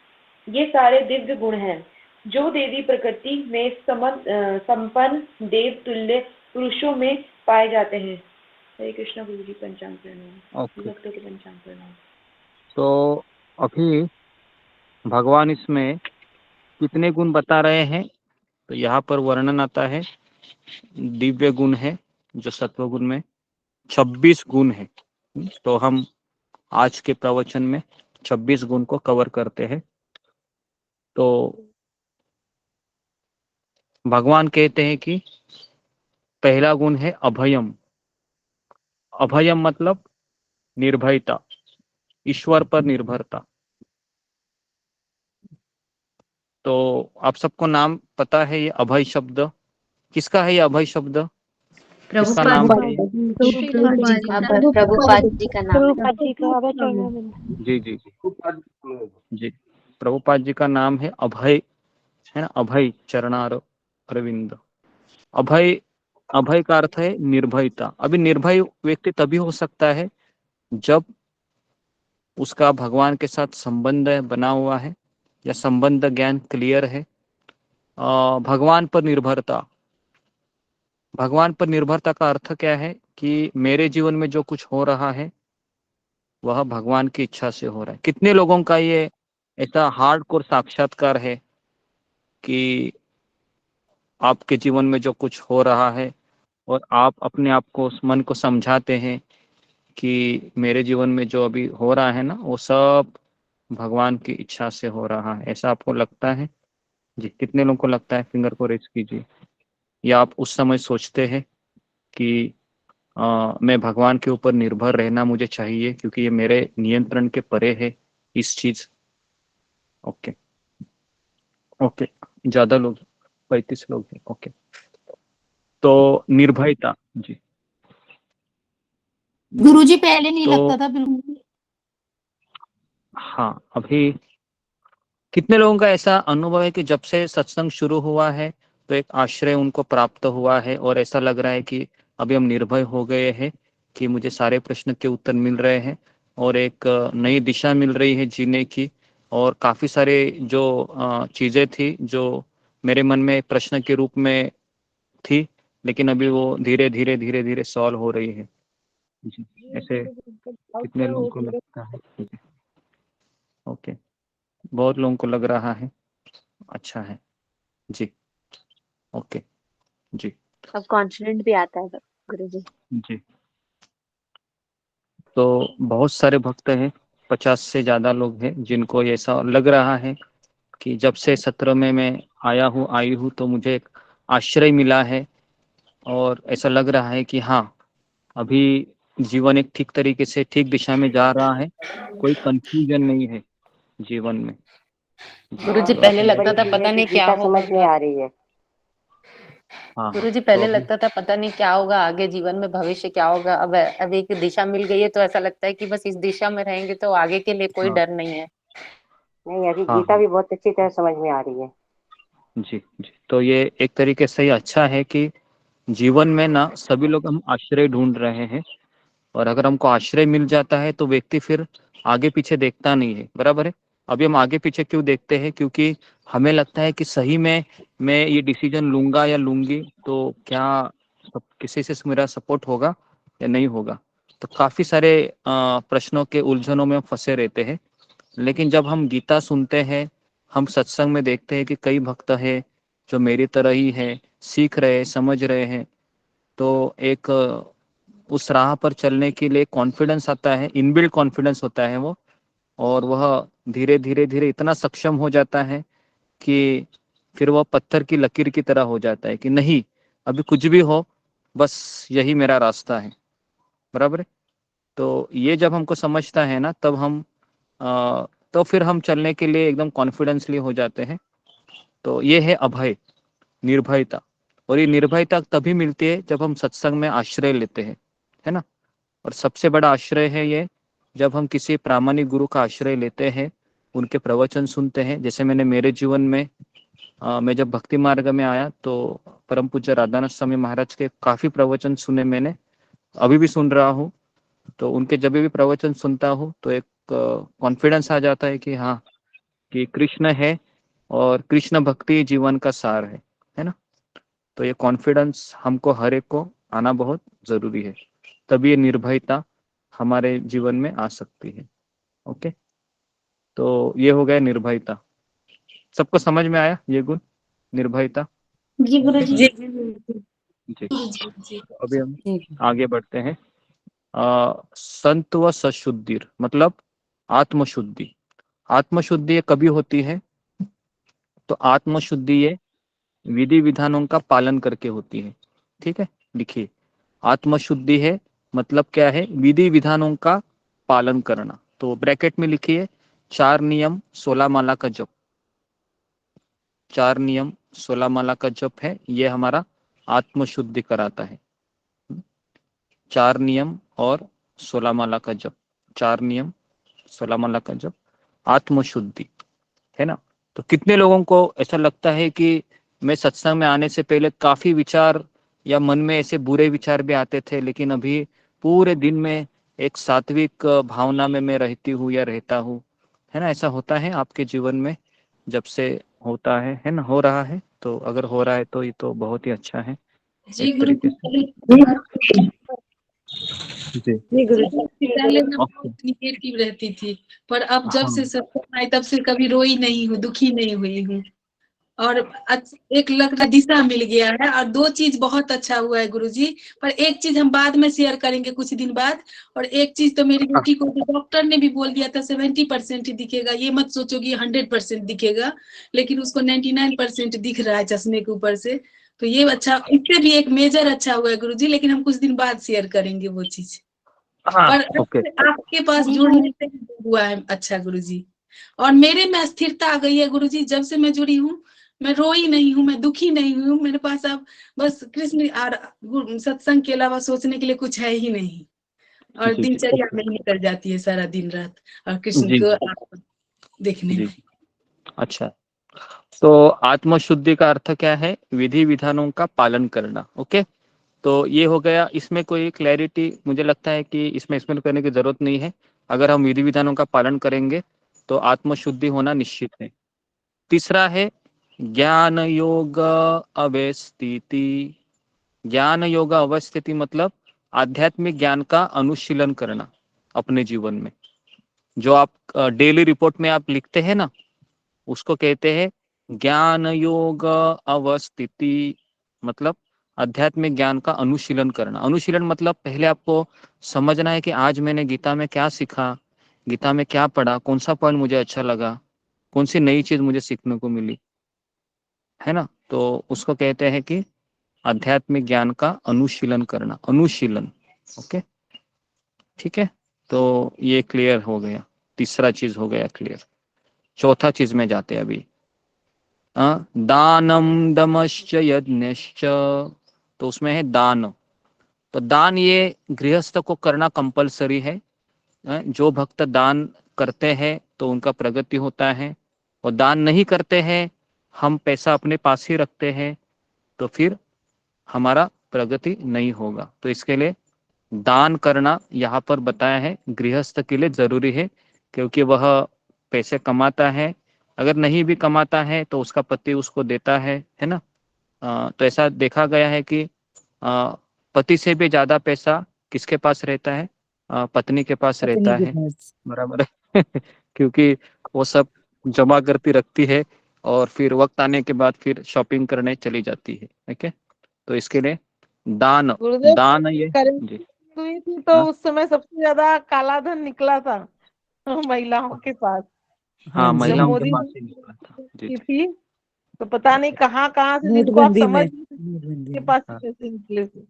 ये सारे दिव्य गुण हैं जो देवी प्रकृति में संपन्न देव तुल्य पुरुषों में पाए जाते हैं। हरे कृष्ण गुरु जी। पंचांग प्रणाम। भक्तों के पंचांग प्रणाम। तो अभी भगवान इसमें कितने गुण बता रहे हैं, तो यहाँ पर वर्णन आता है दिव्य गुण है जो सत्व गुण में 26 गुण है। तो हम आज के प्रवचन में 26 गुण को कवर करते हैं। तो भगवान कहते हैं कि पहला गुण है अभयम। अभयम मतलब निर्भयता, ईश्वर पर निर्भरता। तो आप सबको नाम पता है ये अभय शब्द किसका है? ये अभय शब्द किसका नाम है? प्रभुपाद जी का नाम जी जी जी, प्रभुपाद जी का नाम है अभय, है ना? अभय चरणार अरविंद। अभय, अभय का अर्थ है निर्भयता। अभी निर्भय व्यक्ति तभी हो सकता है जब उसका भगवान के साथ संबंध बना हुआ है या संबंध ज्ञान क्लियर है। भगवान पर निर्भरता, भगवान पर निर्भरता का अर्थ क्या है कि मेरे जीवन में जो कुछ हो रहा है वह भगवान की इच्छा से हो रहा है। कितने लोगों का ये ऐसा हार्डकोर साक्षात्कार है कि आपके जीवन में जो कुछ हो रहा है और आप अपने आप को, उस मन को समझाते हैं कि मेरे जीवन में जो अभी हो रहा है ना वो सब भगवान की इच्छा से हो रहा है, ऐसा आपको लगता है? जी, कितने लोगों को लगता है? फिंगर को रेज कीजिए। या आप उस समय सोचते हैं कि मैं भगवान के ऊपर निर्भर रहना मुझे चाहिए क्योंकि ये मेरे नियंत्रण के परे है इस चीज। ओके ओके, ज्यादा लोग, 35 लोग हैं। ओके, तो निर्भयता। जी गुरुजी पहले नहीं तो लगता था बिल्कुल। हाँ, अभी कितने लोगों का ऐसा अनुभव है कि जब से सत्संग शुरू हुआ है तो एक आश्रय उनको प्राप्त हुआ है और ऐसा लग रहा है कि अभी हम निर्भय हो गए हैं कि मुझे सारे प्रश्न के उत्तर मिल रहे हैं और एक नई दिशा मिल रही है जीने की। और काफी सारे जो चीजें थी जो मेरे मन में प्रश्न के रूप में थी, लेकिन अभी वो धीरे धीरे धीरे धीरे सॉल्व हो रही है। जी, ऐसे कितने लोगों को लगता है? ओके, बहुत लोगों को लग रहा है। अच्छा है जी। ओके जी। अब कॉन्फिडेंट भी आता है गुरुजी। जी, तो बहुत सारे भक्त हैं, 50 से ज्यादा लोग हैं जिनको ऐसा लग रहा है कि जब से सत्र में मैं आई हूँ तो मुझे एक आश्रय मिला है और ऐसा लग रहा है कि हाँ, अभी जीवन एक ठीक तरीके से ठीक दिशा में जा रहा है, कोई कंफ्यूजन नहीं है जीवन में। गुरुजी पहले लगता था पता नहीं क्या होगा, समझ में आ रही है। हाँ, गुरुजी पहले तो लगता था पता नहीं क्या होगा आगे, जीवन में भविष्य क्या होगा। अब एक दिशा मिल गई है तो ऐसा लगता है कि बस इस दिशा में रहेंगे तो आगे के लिए कोई डर नहीं है। नहीं, अभी गीता भी बहुत अच्छी तरह समझ में आ रही है। जी जी, तो ये एक तरीके से अच्छा है कि जीवन में ना सभी लोग हम आश्रय ढूंढ रहे हैं और अगर हमको आश्रय मिल जाता है तो व्यक्ति फिर आगे पीछे देखता नहीं है, बराबर है। अभी हम आगे पीछे क्यों देखते हैं? क्योंकि हमें लगता है कि सही में मैं ये डिसीजन लूंगा या लूंगी तो क्या किसी से मेरा सपोर्ट होगा या नहीं होगा। तो काफी सारे प्रश्नों के उलझनों में फंसे रहते हैं। लेकिन जब हम गीता सुनते हैं, हम सत्संग में देखते हैं कि कई भक्त है जो मेरी तरह ही है, सीख रहे हैं, समझ रहे हैं, तो एक उस राह पर चलने के लिए कॉन्फिडेंस आता है, इनबिल्ट कॉन्फिडेंस होता है वो, और वह धीरे धीरे धीरे इतना सक्षम हो जाता है कि फिर वह पत्थर की लकीर की तरह हो जाता है कि नहीं, अभी कुछ भी हो, बस यही मेरा रास्ता है, बराबर है। तो ये जब हमको समझता है ना, तब हम तो फिर हम चलने के लिए एकदम कॉन्फिडेंसली हो जाते हैं। तो ये है अभय, निर्भयता। और ये निर्भयता तभी मिलती है जब हम सत्संग में आश्रय लेते हैं, है ना। और सबसे बड़ा आश्रय है ये जब हम किसी प्रामाणिक गुरु का आश्रय लेते हैं, उनके प्रवचन सुनते हैं। जैसे मैंने मेरे जीवन में मैं जब भक्ति मार्ग में आया तो परम पूज्य राधानाथ स्वामी महाराज के काफी प्रवचन सुने मैंने, अभी भी सुन रहा हूँ। तो उनके जब भी प्रवचन सुनता हूँ तो एक कॉन्फिडेंस आ जाता है कि हाँ, कि कृष्ण है और कृष्ण भक्ति जीवन का सार है ना। तो ये कॉन्फिडेंस हमको हर एक को आना बहुत जरूरी है, तभी ये निर्भयता हमारे जीवन में आ सकती है। ओके, तो ये हो गया निर्भयता। सबको समझ में आया ये गुण, निर्भयता? जी गुरुजी। जी। तो अभी हम आगे बढ़ते हैं। संत व सशुद्धि मतलब आत्मशुद्धि। आत्मशुद्धि ये कभी होती है? तो आत्मशुद्धि ये विधि विधानों का पालन करके होती है। ठीक है, लिखिए, आत्मशुद्धि है मतलब क्या है? विधि विधानों का पालन करना। तो ब्रैकेट में लिखिए 4 नियम 16 माला का जप। 4 नियम 16 माला का जप है, ये हमारा आत्मशुद्धि कराता है। 4 नियम और 16 माला का जप, 4 नियम 16 माला का जप, आत्मशुद्धि, है ना। तो कितने लोगों को ऐसा लगता है कि मैं सत्संग में आने से पहले काफी विचार या मन में ऐसे बुरे विचार भी आते थे, लेकिन अभी पूरे दिन में एक सात्विक भावना में मैं रहती हूँ या रहता हूँ, है ना। ऐसा होता है आपके जीवन में? जब से होता है ना, हो रहा है? तो अगर हो रहा है तो ये तो बहुत ही अच्छा है एक तरीके से। जी जी गुरु जी। पहले मैं ओके। बहुत निगेटिव रहती थी, पर अब जब हाँ से सत्संग आई तब से कभी रोई नहीं हूँ, दुखी नहीं हुई हूँ। और एक लगता दिशा मिल गया है। और 2 चीज बहुत अच्छा हुआ है गुरुजी, पर एक चीज हम बाद में शेयर करेंगे कुछ दिन बाद। और एक चीज तो मेरी बेटी को डॉक्टर ने भी बोल दिया था 70% ही दिखेगा, ये मत सोचो कि 100% दिखेगा, लेकिन उसको 99% दिख रहा है चश्मे के ऊपर से। तो ये अच्छा, इससे भी एक मेजर अच्छा हुआ है गुरुजी, लेकिन हम कुछ दिन बाद शेयर करेंगे वो चीज। हाँ, पर ओके। आपके पास जुड़ने से हुआ है अच्छा गुरुजी। और मेरे में स्थिरता आ गई है गुरुजी, जब से मैं जुड़ी हूँ मैं रोई नहीं हूँ, मैं दुखी नहीं हूँ। मेरे पास अब बस कृष्ण और सत्संग के अलावा सोचने के लिए कुछ है ही नहीं। और जी जी दिनचर्या ओके। में निकल जाती है सारा दिन रात और कृष्ण जी को देखने जी, में। अच्छा। तो आत्मशुद्धि का अर्थ क्या है? विधि विधानों का पालन करना। ओके, तो ये हो गया। इसमें कोई क्लैरिटी मुझे लगता है कि इसमें एक्सप्लेन करने की जरूरत नहीं है। अगर हम विधि विधानों का पालन करेंगे तो आत्मशुद्धि होना निश्चित है। तीसरा है ज्ञान योग अवस्थिति। ज्ञान योग अवस्थिति मतलब आध्यात्मिक ज्ञान का अनुशीलन करना अपने जीवन में। जो आप डेली रिपोर्ट में आप लिखते हैं ना, उसको कहते हैं ज्ञान योग अवस्थिति। मतलब आध्यात्मिक ज्ञान का अनुशीलन करना। अनुशीलन मतलब पहले आपको समझना है कि आज मैंने गीता में क्या सीखा, गीता में क्या पढ़ा, कौन सा पॉइंट मुझे अच्छा लगा, कौन सी नई चीज मुझे सीखने को मिली, है ना। तो उसको कहते हैं कि आध्यात्मिक ज्ञान का अनुशीलन करना, अनुशीलन। ओके, ठीक है। तो ये क्लियर हो गया, तीसरा चीज हो गया क्लियर। चौथा चीज में जाते हैं अभी। दानम दमश्च यज्ञश्च। तो उसमें है दान। तो दान ये गृहस्थ को करना कंपलसरी है। जो भक्त दान करते हैं तो उनका प्रगति होता है, और दान नहीं करते हैं, हम पैसा अपने पास ही रखते हैं, तो फिर हमारा प्रगति नहीं होगा। तो इसके लिए दान करना यहाँ पर बताया है गृहस्थ के लिए जरूरी है, क्योंकि वह पैसे कमाता है, अगर नहीं भी कमाता है तो उसका पति उसको देता है ना। तो ऐसा देखा गया है कि पति से भी ज्यादा पैसा किसके पास रहता है? पत्नी के पास रहता है, बराबर है क्योंकि वो सब जमा करती रखती है और फिर वक्त आने के बाद फिर शॉपिंग करने चली जाती है। ओके, तो इसके लिए दान, गुरुदेव, दान ये जी। करेंसी हुई थी तो हाँ? उस समय सबसे ज्यादा काला धन निकला था महिलाओं के पास। हाँ, जब महिलाओं के मोदी पास ही निकला था जी की जी। थी तो पता नहीं कहाँ कहाँ से जिनको आप नोटबंदी समझ में, के पास हाँ, पैसे निकले थे। जी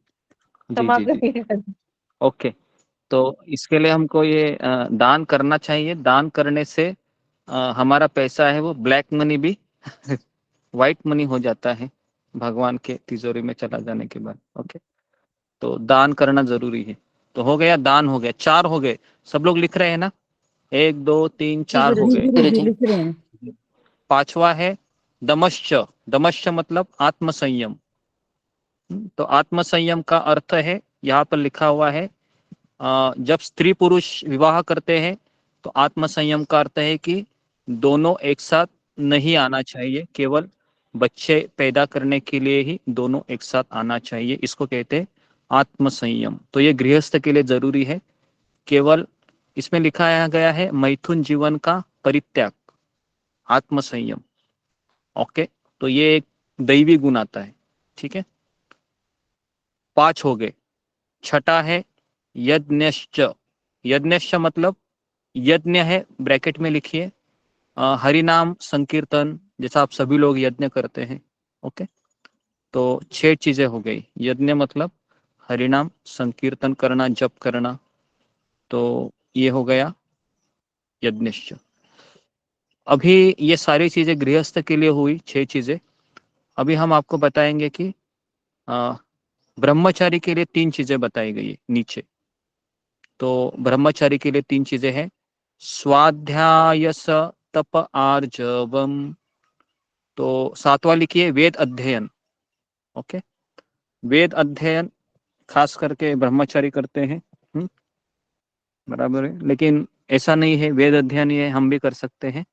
क्षमा जी जी। करिएगा। ओके, तो इसके लिए हमको ये दान करना चाहिए। दान करने से हमारा पैसा है वो ब्लैक मनी भी व्हाइट मनी हो जाता है भगवान के तिजोरी में चला जाने के बाद। ओके, तो दान करना जरूरी है। तो हो गया, दान हो गया, 4 हो गए। सब लोग लिख रहे हैं ना? 1 2 3 4 हो गए। गुरुजी। लिख रहे हैं। 5वां है दमश्च। दमश्च मतलब आत्मसंयम। तो आत्मसंयम का अर्थ है, यहाँ पर लिखा हुआ है, जब स्त्री पुरुष विवाह करते हैं तो आत्मसंयम का अर्थ है कि दोनों एक साथ नहीं आना चाहिए, केवल बच्चे पैदा करने के लिए ही दोनों एक साथ आना चाहिए। इसको कहते हैं आत्मसंयम। तो ये गृहस्थ के लिए जरूरी है। केवल इसमें लिखा गया है मैथुन जीवन का परित्याग, आत्मसंयम। ओके, तो ये एक दैवी गुण आता है। ठीक है, 5 हो गए। 6ठा है यज्ञश्च। यज्ञश्च मतलब यज्ञ है, ब्रैकेट में लिखिए हरि नाम संकीर्तन, जैसा आप सभी लोग यज्ञ करते हैं। ओके, तो 6 चीजें हो गई। यज्ञ मतलब हरि नाम संकीर्तन करना, जप करना, तो ये हो गया यज्ञश्च। अभी ये सारी चीजें गृहस्थ के लिए हुई, 6 चीजें। अभी हम आपको बताएंगे कि ब्रह्मचारी के लिए 3 चीजें बताई गई है नीचे। तो ब्रह्मचारी के लिए 3 चीजें हैं, स्वाध्यायस तप आर्जवम। तो 7वां लिखिए वेद अध्ययन। ओके, वेद अध्ययन खास करके ब्रह्मचारी करते हैं, बराबर है। लेकिन ऐसा नहीं है, वेद अध्ययन ये हम भी कर सकते हैं,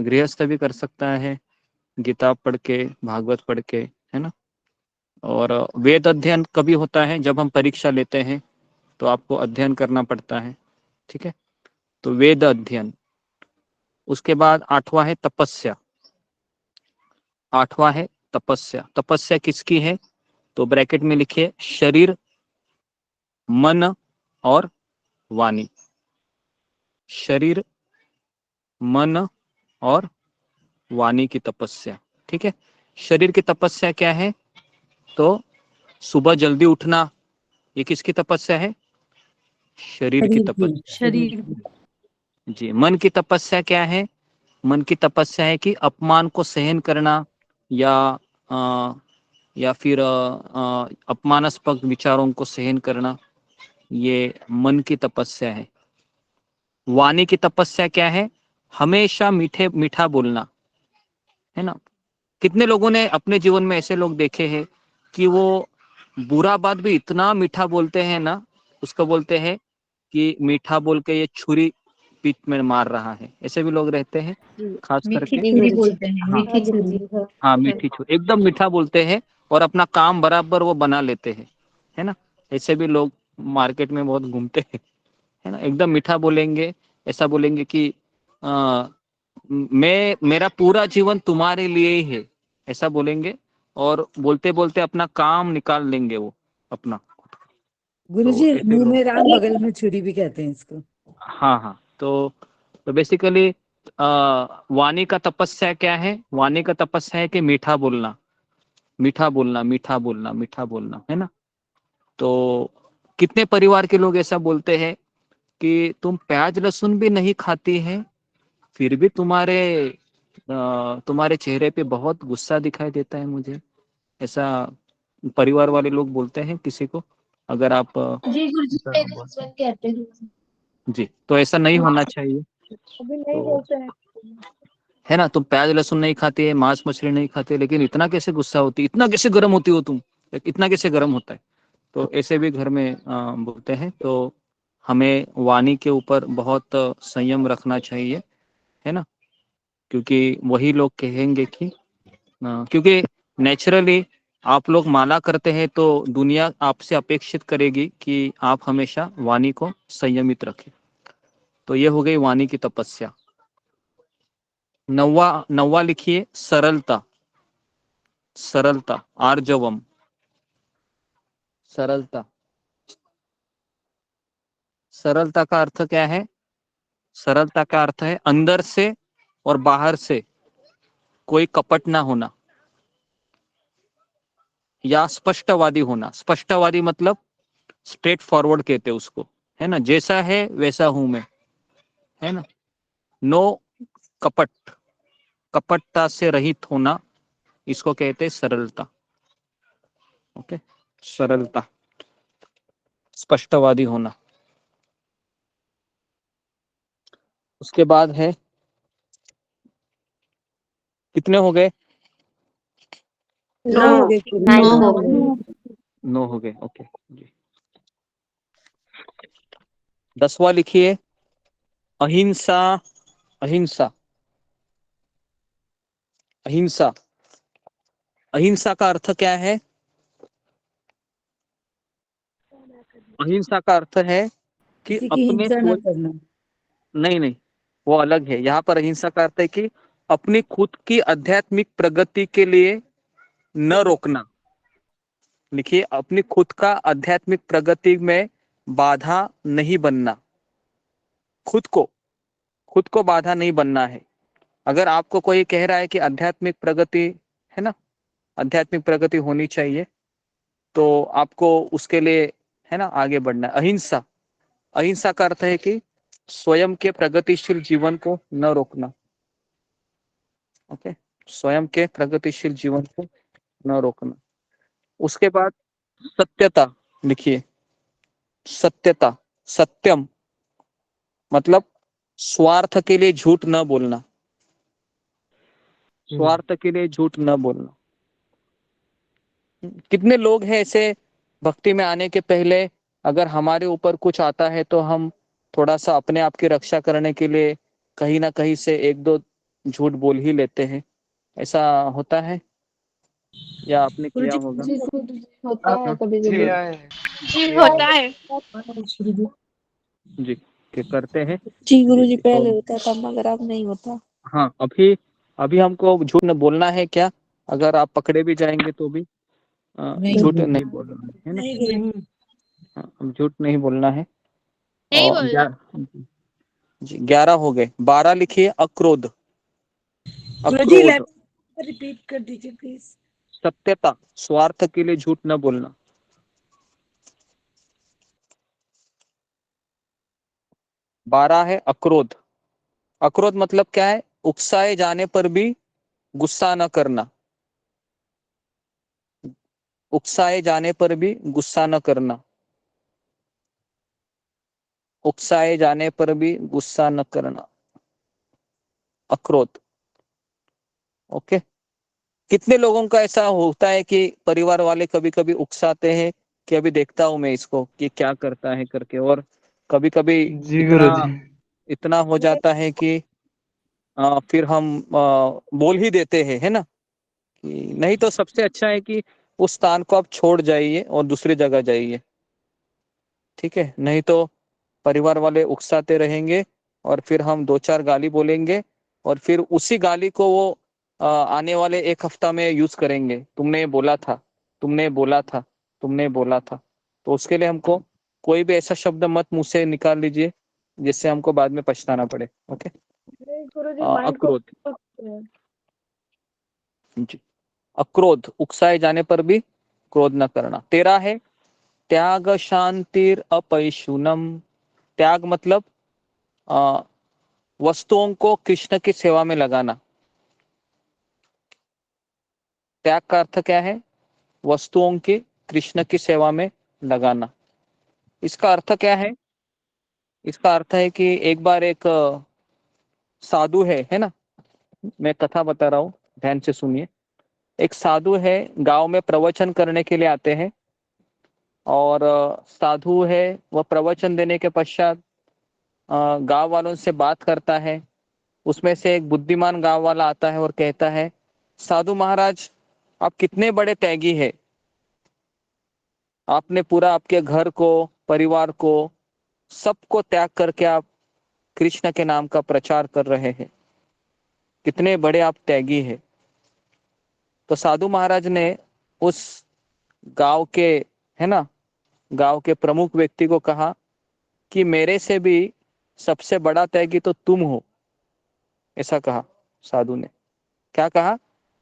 गृहस्थ भी कर सकता है, गीता पढ़ के, भागवत पढ़ के, है ना। और वेद अध्ययन कभी होता है जब हम परीक्षा लेते हैं तो आपको अध्ययन करना पड़ता है। ठीक है, तो वेद अध्ययन। उसके बाद 8वां है तपस्या। 8वां है तपस्या। तपस्या किसकी है? तो ब्रैकेट में लिखिए शरीर, मन और वाणी। शरीर, मन और वाणी की तपस्या। ठीक है, शरीर की तपस्या क्या है? तो सुबह जल्दी उठना, ये किसकी तपस्या है? शरीर की तपस्या। शरीर। जी। मन की तपस्या क्या है? मन की तपस्या है कि अपमान को सहन करना, या या फिर अपमानास्पद विचारों को सहन करना, ये मन की तपस्या है। वाणी की तपस्या क्या है? हमेशा मीठा बोलना, है ना। कितने लोगों ने अपने जीवन में ऐसे लोग देखे हैं कि वो बुरा बात भी इतना मीठा बोलते हैं ना, उसको बोलते हैं कि मीठा बोल के ये छुरी पीठ में मार रहा है। ऐसे भी लोग रहते हैं, खास मीठी करके। छुरी बोलते हैं, हाँ मीठी छुरी। हाँ, मीठी छुरी, एकदम मीठा बोलते हैं और अपना काम बराबर वो बना लेते हैं, है ना। ऐसे भी लोग मार्केट में बहुत घूमते हैं, है ना। एकदम मीठा बोलेंगे, ऐसा बोलेंगे कि मेरा पूरा जीवन तुम्हारे लिए ही है, ऐसा बोलेंगे। और बोलते बोलते अपना काम निकाल लेंगे वो अपना। गुरुजी, ऐसे मुंह लोग, में राम बगल में छुरी भी कहते हैं इसको। हाँ हाँ, तो बेसिकली वाणी का तपस्या क्या है? वाणी का तपस्या है कि मीठा बोलना, मीठा बोलना, मीठा बोलना, मीठा बोलना, है ना। तो कितने परिवार के लोग ऐसा बोलते हैं कि तुम प्याज लहसुन भी नहीं खाती है, फिर भी तुम्हारे चेहरे पे बहुत गुस्सा दिखाई देता है मुझे, ऐसा परिवार वाले लोग बोलते हैं किसी को। अगर आप जी गुरुजी, ऐसा मेरे बोलते हस्बैंड कहते हैं। हैं जी, तो ऐसा नहीं होना चाहिए। अभी नहीं तो बोलते हैं। है ना, तुम प्याज लहसुन नहीं खाते है, मांस मछली नहीं खाते, लेकिन इतना कैसे गुस्सा होती, इतना कैसे गर्म होती हो तुम, इतना कैसे गर्म होता है, तो ऐसे भी घर में बोलते हैं। तो हमें वाणी के ऊपर बहुत संयम रखना चाहिए, है ना, क्योंकि वही लोग कहेंगे कि क्योंकि नेचुरली आप लोग माला करते हैं तो दुनिया आपसे अपेक्षित करेगी कि आप हमेशा वाणी को संयमित रखें। तो ये हो गई वाणी की तपस्या। नौवा लिखिए सरलता। सरलता, आर्जवम, सरलता। सरलता का अर्थ क्या है? सरलता का अर्थ है अंदर से और बाहर से कोई कपट ना होना, या स्पष्टवादी होना। स्पष्टवादी मतलब स्ट्रेट फॉरवर्ड कहते हैं उसको, है ना, जैसा है वैसा हूं मैं, है ना। नो कपट, कपटता से रहित होना, इसको कहते हैं सरलता। ओके, सरलता, स्पष्टवादी होना। उसके बाद है, कितने हो गए? 9 हो गए गुरुजी। 9 9 हो हो गए। गए। 9 हो गए, ओके जी। 10वां लिखिए अहिंसा। अहिंसा, अहिंसा। अहिंसा का अर्थ क्या है? अहिंसा का अर्थ है कि किसी की अपने हिंसा न कोई, करना। नहीं नहीं, वो अलग है। यहाँ पर अहिंसा का अर्थ है कि अपनी खुद की आध्यात्मिक प्रगति के लिए न रोकना। लिखिए, अपनी खुद का आध्यात्मिक प्रगति में बाधा नहीं बनना। खुद को बाधा नहीं बनना है। अगर आपको कोई कह रहा है कि आध्यात्मिक प्रगति, है ना, आध्यात्मिक प्रगति होनी चाहिए, तो आपको उसके लिए, है ना, आगे बढ़ना है। अहिंसा, अहिंसा का अर्थ है कि स्वयं के प्रगतिशील जीवन को न रोकना। ओके, स्वयं के प्रगतिशील जीवन को न रोकना। उसके बाद सत्यता लिखिए। सत्यता, सत्यम मतलब स्वार्थ के लिए झूठ न बोलना। स्वार्थ के लिए झूठ न बोलना। कितने लोग हैं ऐसे, भक्ति में आने के पहले अगर हमारे ऊपर कुछ आता है तो हम थोड़ा सा अपने आप की रक्षा करने के लिए कहीं ना कहीं से एक दो झूठ बोल ही लेते हैं। ऐसा होता है या आपने किया होगा? जी होता है कभी जी कभी। आए जी होता है। जी, कि करते हैं। जी जी गुरुजी, तो पहले होता था मगर अब नहीं होता। हाँ, अभी अभी हमको झूठ न बोलना है क्या? अगर आप पकड़े भी जाएंगे तो भी झूठ नहीं बोलना है ना। हाँ, झूठ नहीं बोलना है। नहीं और बोलना। जी 11 हो गए। 12 लिखिए अक्रोध। गुरुजी अक्रोध, रिपीट कर दीजिए प्लीज। सत्यता, स्वार्थ के लिए झूठ न बोलना। 12 है अक्रोध। अक्रोध मतलब क्या है? उकसाए जाने पर भी गुस्सा न करना। उकसाए जाने पर भी गुस्सा न करना। उकसाए जाने पर भी गुस्सा न करना, अक्रोध। ओके, कितने लोगों का ऐसा होता है कि परिवार वाले कभी कभी उकसाते हैं कि अभी देखता हूं मैं इसको कि क्या करता है करके, और कभी कभी जी इतना गुरुजी। इतना हो जाता है कि फिर हम बोल ही देते हैं, है ना, कि नहीं तो सबसे अच्छा है कि उस स्थान को आप छोड़ जाइए और दूसरी जगह जाइए। ठीक है, नहीं तो परिवार वाले उकसाते रहेंगे और फिर हम दो चार गाली बोलेंगे और फिर उसी गाली को वो आने वाले एक हफ्ता में यूज करेंगे। तुमने बोला था, तुमने बोला था, तुमने बोला था। तो उसके लिए हमको कोई भी ऐसा शब्द मत मुंह से निकाल लीजिए जिससे हमको बाद में पछताना पड़े। ओके, गुरुजी माइंड को अक्रोध जी, अक्रोध, उकसाए जाने पर भी क्रोध न करना। 13 है त्याग शांतिर अपैशुनम। त्याग मतलब वस्तुओं को कृष्ण की सेवा में लगाना। त्याग का अर्थ क्या है? वस्तुओं की कृष्ण की सेवा में लगाना। इसका अर्थ क्या है? इसका अर्थ है कि एक बार एक साधु है ना, मैं कथा बता रहा हूँ, ध्यान से सुनिए। एक साधु है, गांव में प्रवचन करने के लिए आते हैं। और साधु है वह प्रवचन देने के पश्चात गांव वालों से बात करता है। उसमें से एक बुद्धिमान गांव वाला आता है और कहता है, साधु महाराज आप कितने बड़े त्यागी है, आपने पूरा आपके घर को, परिवार को, सबको त्याग करके आप कृष्ण के नाम का प्रचार कर रहे हैं, कितने बड़े आप त्यागी है। तो साधु महाराज ने उस गांव के, है ना, गांव के प्रमुख व्यक्ति को कहा कि मेरे से भी सबसे बड़ा त्यागी तो तुम हो। ऐसा कहा साधु ने। क्या कहा?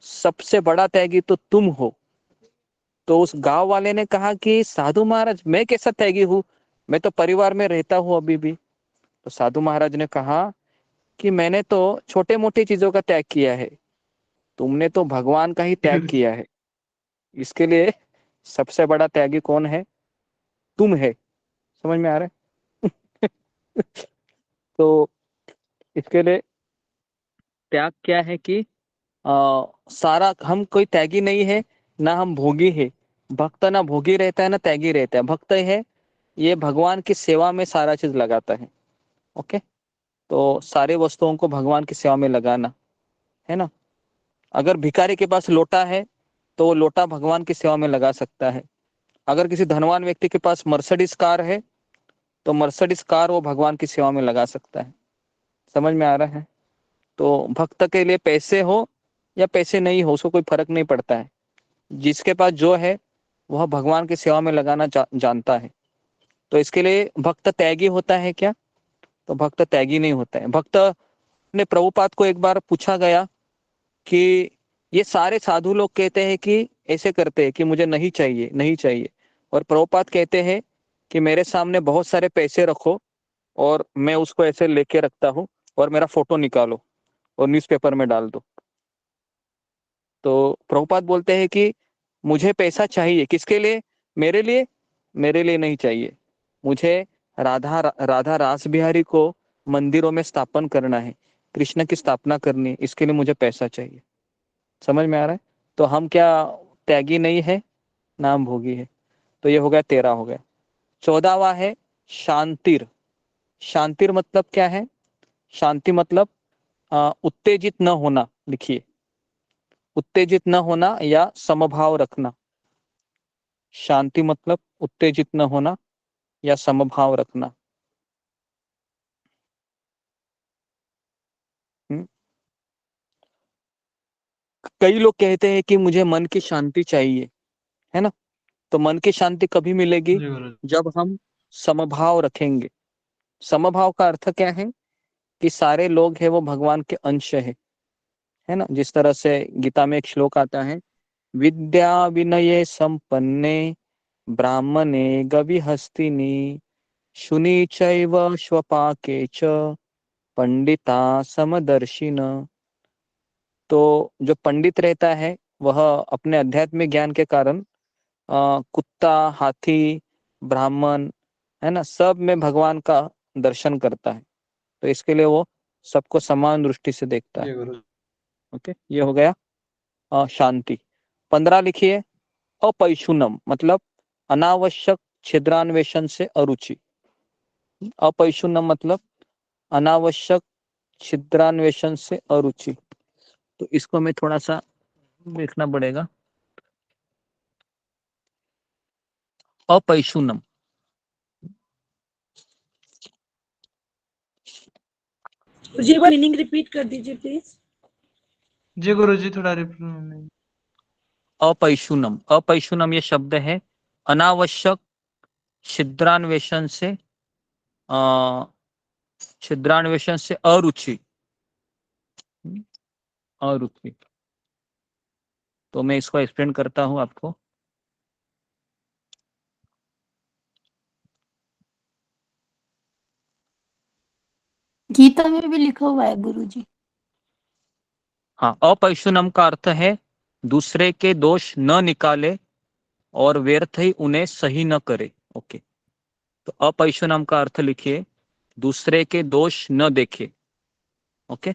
सबसे बड़ा त्यागी तो तुम हो। तो उस गांव वाले ने कहा कि साधु महाराज मैं कैसा त्यागी हूं, मैं तो परिवार में रहता हूं अभी भी। तो साधु महाराज ने कहा कि मैंने तो छोटे मोटे चीजों का त्याग किया है, तुमने तो भगवान का ही त्याग किया है। इसके लिए सबसे बड़ा त्यागी कौन है? तुम है। समझ में आ रहा है? तो इसके लिए त्याग क्या है कि सारा हम कोई त्यागी नहीं है, ना हम भोगी है। भक्त ना भोगी रहता है ना त्यागी रहता है। भक्त है ये भगवान की सेवा में सारा चीज लगाता है। ओके, तो सारे वस्तुओं को भगवान की सेवा में लगाना, है ना। अगर भिखारी के पास लोटा है तो वो लोटा भगवान की सेवा में लगा सकता है। अगर किसी धनवान व्यक्ति के पास मर्सिडीज कार है तो मर्सिडीज कार वो भगवान की सेवा में लगा सकता है। समझ में आ रहा है? तो भक्त के लिए पैसे हो या पैसे नहीं हो उसको कोई फर्क नहीं पड़ता है। जिसके पास जो है वह भगवान की सेवा में लगाना जानता है। तो इसके लिए भक्त त्यागी होता है क्या? तो भक्त त्यागी नहीं होता है। भक्त ने प्रभुपाद को एक बार पूछा गया कि ये सारे साधु लोग कहते हैं कि ऐसे करते हैं कि मुझे नहीं चाहिए नहीं चाहिए, और प्रभुपाद कहते हैं कि मेरे सामने बहुत सारे पैसे रखो और मैं उसको ऐसे लेके रखता हूँ और मेरा फोटो निकालो और न्यूज़पेपर में डाल दो। तो प्रभुपाद बोलते हैं कि मुझे पैसा चाहिए। किसके लिए? मेरे लिए? मेरे लिए नहीं चाहिए। मुझे राधा रास बिहारी को मंदिरों में स्थापन करना है, कृष्ण की स्थापना करनी है, इसके लिए मुझे पैसा चाहिए। समझ में आ रहा है? तो हम क्या त्यागी नहीं है, नाम भोगी है। तो ये हो गया 13 हो गया। 14वां है शांतिर। शांतिर मतलब क्या है? शांति मतलब उत्तेजित न होना। लिखिए, उत्तेजित न होना या समभाव रखना। शांति मतलब उत्तेजित न होना या समभाव रखना। कई लोग कहते हैं कि मुझे मन की शांति चाहिए, है ना। तो मन की शांति कभी मिलेगी? जब हम समभाव रखेंगे। समभाव का अर्थ क्या है? कि सारे लोग हैं वो भगवान के अंश है ना। जिस तरह से गीता में एक श्लोक आता है, विद्या विनये संपन्ने ब्राह्मणे गविहस्तिनि शुनि चैव श्वपाके च पंडिता समदर्शिन। तो जो पंडित रहता है वह अपने अध्यात्मिक ज्ञान के कारण कुत्ता, हाथी, ब्राह्मण, है ना, सब में भगवान का दर्शन करता है। तो इसके लिए वो सबको समान दृष्टि से देखता है। ओके, ये हो गया शांति। 15 लिखिए, अपैशुनम मतलब अनावश्यक छिद्रान्वेषण से अरुचि। अपैशुनम मतलब अनावश्यक छिद्रान्वेषण से अरुचि। तो इसको मैं थोड़ा सा देखना पड़ेगा। अपैशुनम जी मीनिंग रिपीट कर दीजिए प्लीज। जी गुरुजी थोड़ा रिप्लाई। अपैशुनम, अपैशुनम ये शब्द है अनावश्यक छिद्रान्वेषण से छिद्रान्वेषण से अरुचि। अरुचि, तो मैं इसको एक्सप्लेन करता हूं आपको। गीता में भी लिखा हुआ है गुरुजी। हाँ, अपैशुनम का अर्थ है दूसरे के दोष न निकाले और व्यर्थ ही उन्हें सही न करे। ओके, तो अपैशुनम का अर्थ लिखिए दूसरे के दोष न देखे। ओके,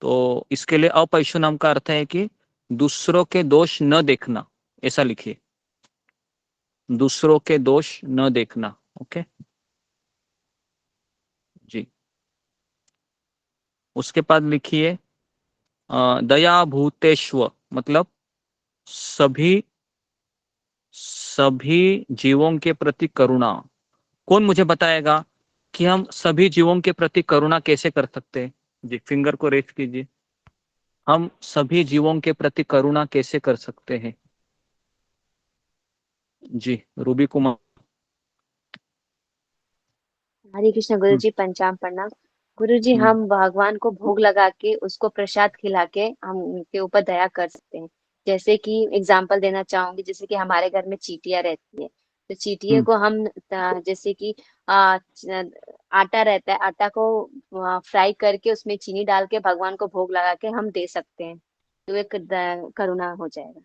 तो इसके लिए अपैशुनम का अर्थ है कि दूसरों के दोष न देखना, ऐसा लिखिए। दूसरों के दोष न देखना। ओके जी। उसके बाद लिखिए दया भूतेश्व, मतलब सभी जीवों के प्रति करुणा। कौन मुझे बताएगा कि हम सभी जीवों के प्रति करुणा कैसे कर सकते हैं? जी, फिंगर को रेज कीजिए। हम सभी जीवों के प्रति करुणा कैसे कर सकते हैं? जी, रूबी कुमार। हरे कृष्ण गुरु जी, पंचांग प्रणाम। गुरु जी, हम भगवान को भोग लगा के उसको प्रसाद खिला के हम उनके ऊपर दया कर सकते हैं। जैसे कि एग्जाम्पल देना चाहूंगी, जैसे कि हमारे घर में चीटियां रहती है, तो चीटिए को हम जैसे कि आटा रहता है, आटा को फ्राई करके उसमें चीनी डाल के भगवान को भोग लगा के हम दे सकते हैं, तो एक करुणा हो जाएगा।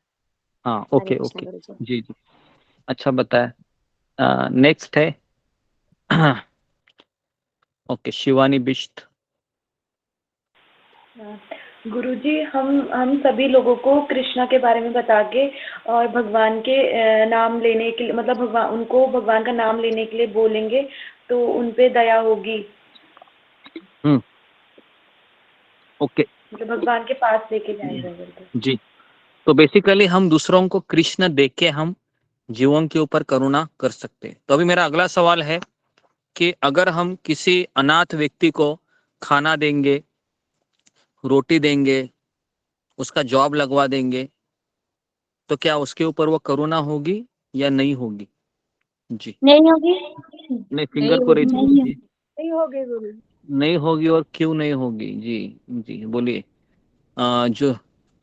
हाँ, हरे ओके कृष्ण ओके, गुरु जी। जी जी, अच्छा बताया। नेक्स्ट है ओके, शिवानी बिष्ट। गुरुजी, हम सभी लोगों को कृष्णा के बारे में बता के और भगवान के नाम लेने के लिए, मतलब भगवान का नाम लेने के लिए बोलेंगे तो उन पे दया होगी। ओके, मतलब भगवान के पास लेके जाएंगे। जी, तो बेसिकली हम दूसरों को कृष्ण देख के हम जीवों के ऊपर करुणा कर सकते हैं। तो अभी मेरा अगला सवाल है कि अगर हम किसी अनाथ व्यक्ति को खाना देंगे, रोटी देंगे, उसका जॉब लगवा देंगे, तो क्या उसके ऊपर वो करुणा होगी या नहीं होगी? जी, नहीं होगी। नहीं, फिंगर को रेज कीजिए। नहीं होगी गुरु। नहीं होगी, और क्यों नहीं होगी? जी जी, बोलिए। जो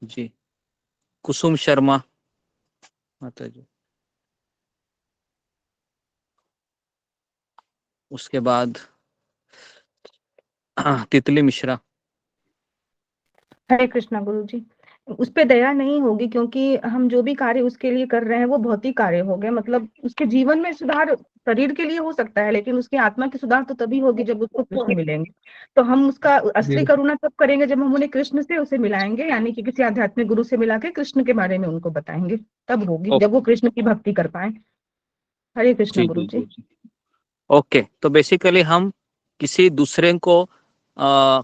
जी, कुसुम शर्मा माता जी। उसके बाद तितली मिश्रा। हरे कृष्णा गुरु जी, उस पे दया नहीं होगी, क्योंकि हम जो भी कार्य उसके लिए कर रहे हैं वो भौतिक कार्य हो गए। मतलब उसके जीवन में सुधार शरीर के लिए हो सकता है, लेकिन उसकी आत्मा की सुधार तो तभी होगी जब उसको कृष्ण मिलेंगे। तो हम उसका असली करुणा तब करेंगे जब हम उन्हें कृष्ण से उसे मिलाएंगे, यानी कि किसी आध्यात्मिक गुरु से मिला के कृष्ण के बारे में उनको बताएंगे, तब होगी जब वो कृष्ण की भक्ति कर पाए। हरे कृष्ण गुरु जी। ओके, तो बेसिकली हम किसी दूसरे को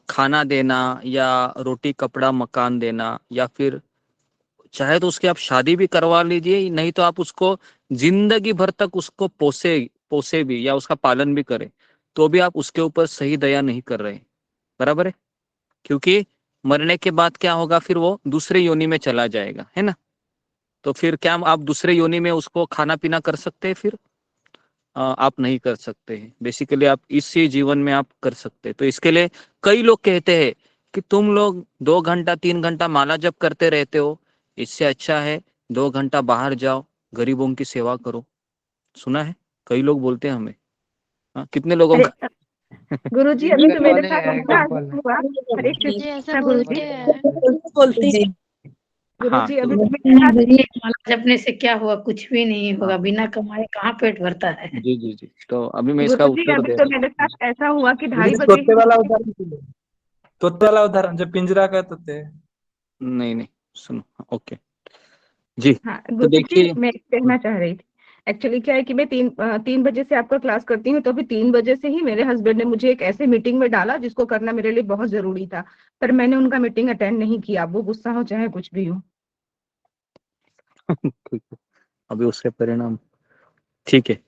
खाना देना या रोटी कपड़ा मकान देना, या फिर चाहे तो उसकी आप शादी भी करवा लीजिए, नहीं तो आप उसको जिंदगी भर तक उसको पोसे भी या उसका पालन भी करें, तो भी आप उसके ऊपर सही दया नहीं कर रहे। बराबर है? क्योंकि मरने के बाद क्या होगा, फिर वो दूसरे योनि में चला जाएगा, है ना? तो फिर क्या आप दूसरे योनि में उसको खाना पीना कर सकते हैं? फिर आप नहीं कर सकते हैं। बेसिकली आप इसी जीवन में आप कर सकते हैं। तो इसके लिए कई लोग कहते हैं कि तुम लोग 2 घंटा 3 घंटा माला जप करते रहते हो, इससे अच्छा है 2 घंटा बाहर जाओ, गरीबों की सेवा करो। सुना है, कई लोग बोलते हैं हमें। कितने लोगों का गुरु जी, अभी तो मेरे साथ हुआ। हरे कृष्ण गुरु जी। गुरु जी, अभी माला जपने से क्या हुआ? कुछ भी नहीं होगा, बिना कमाए कहाँ पेट भरता है। जी जी जी, तो अभी मैं इसका गुरु जी, उत्तर अभी दे तो मेरे साथ ऐसा हुआ कि 2:30 बजे तोते वाला उदाहरण, तोते वाला उदाहरण जो पिंजरा का तोते। नहीं नहीं, सुनो, ओके जी। हाँ तो गुरु जी, देखिए, मैं कहना चाह रही थी, एक्चुअली क्या है कि मैं 3 बजे से आपका क्लास करती हूँ, तो अभी 3 बजे से ही मेरे हस्बैंड ने मुझे एक ऐसे मीटिंग में डाला जिसको करना मेरे लिए बहुत जरूरी था, पर मैंने उनका मीटिंग अटेंड नहीं किया, वो गुस्सा हो चाहे कुछ भी हो। ठीक है, अभी उसके परिणाम, ठीक है।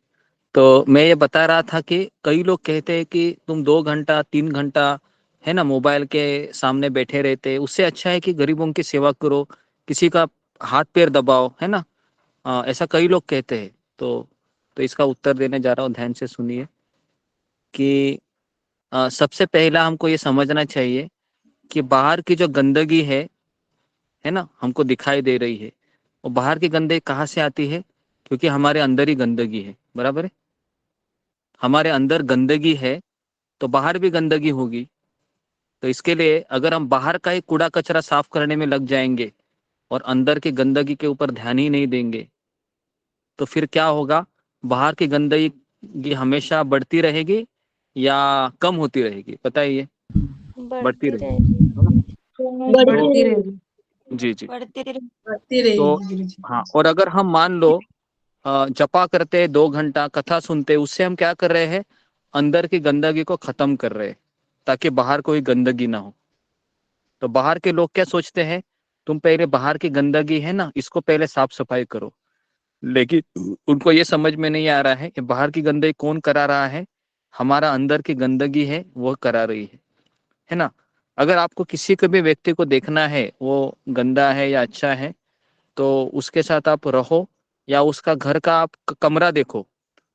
तो मैं ये बता रहा था कि कई लोग कहते हैं कि तुम 2 घंटा 3 घंटा है ना मोबाइल के सामने बैठे रहते, उससे अच्छा है कि गरीबों की सेवा करो, किसी का हाथ पैर दबाओ, है ना? ऐसा कई लोग कहते हैं। तो इसका उत्तर देने जा रहा हूँ, ध्यान से सुनिए कि सबसे पहला हमको ये समझना चाहिए कि बाहर की जो गंदगी है ना, हमको दिखाई दे रही है, वो बाहर की गंदगी कहाँ से आती है? क्योंकि हमारे अंदर ही गंदगी है। बराबर है? हमारे अंदर गंदगी है तो बाहर भी गंदगी होगी। तो इसके लिए अगर हम बाहर का ही कूड़ा कचरा साफ करने में लग जाएंगे और अंदर की गंदगी के ऊपर ध्यान ही नहीं देंगे, तो फिर क्या होगा? बाहर की गंदगी हमेशा बढ़ती रहेगी या कम होती रहेगी? बताइए। बढ़ती रहेगी, है ना? बढ़ती रहेगी। जी जी, बढ़ती तो रहेगी। हाँ, और अगर हम मान लो जपा करते हैं 2 घंटा, कथा सुनते हैं, उससे हम क्या कर रहे हैं, अंदर की गंदगी को खत्म कर रहे हैं ताकि बाहर कोई गंदगी ना हो। तो बाहर के लोग क्या सोचते हैं, तुम पहले बाहर की गंदगी है ना, इसको पहले साफ सफाई करो, लेकिन उनको ये समझ में नहीं आ रहा है कि बाहर की गंदगी कौन करा रहा है, हमारा अंदर की गंदगी है वो करा रही है ना। अगर आपको किसी को भी व्यक्ति को देखना है वो गंदा है या अच्छा है, तो उसके साथ आप रहो, या उसका घर का आप कमरा देखो,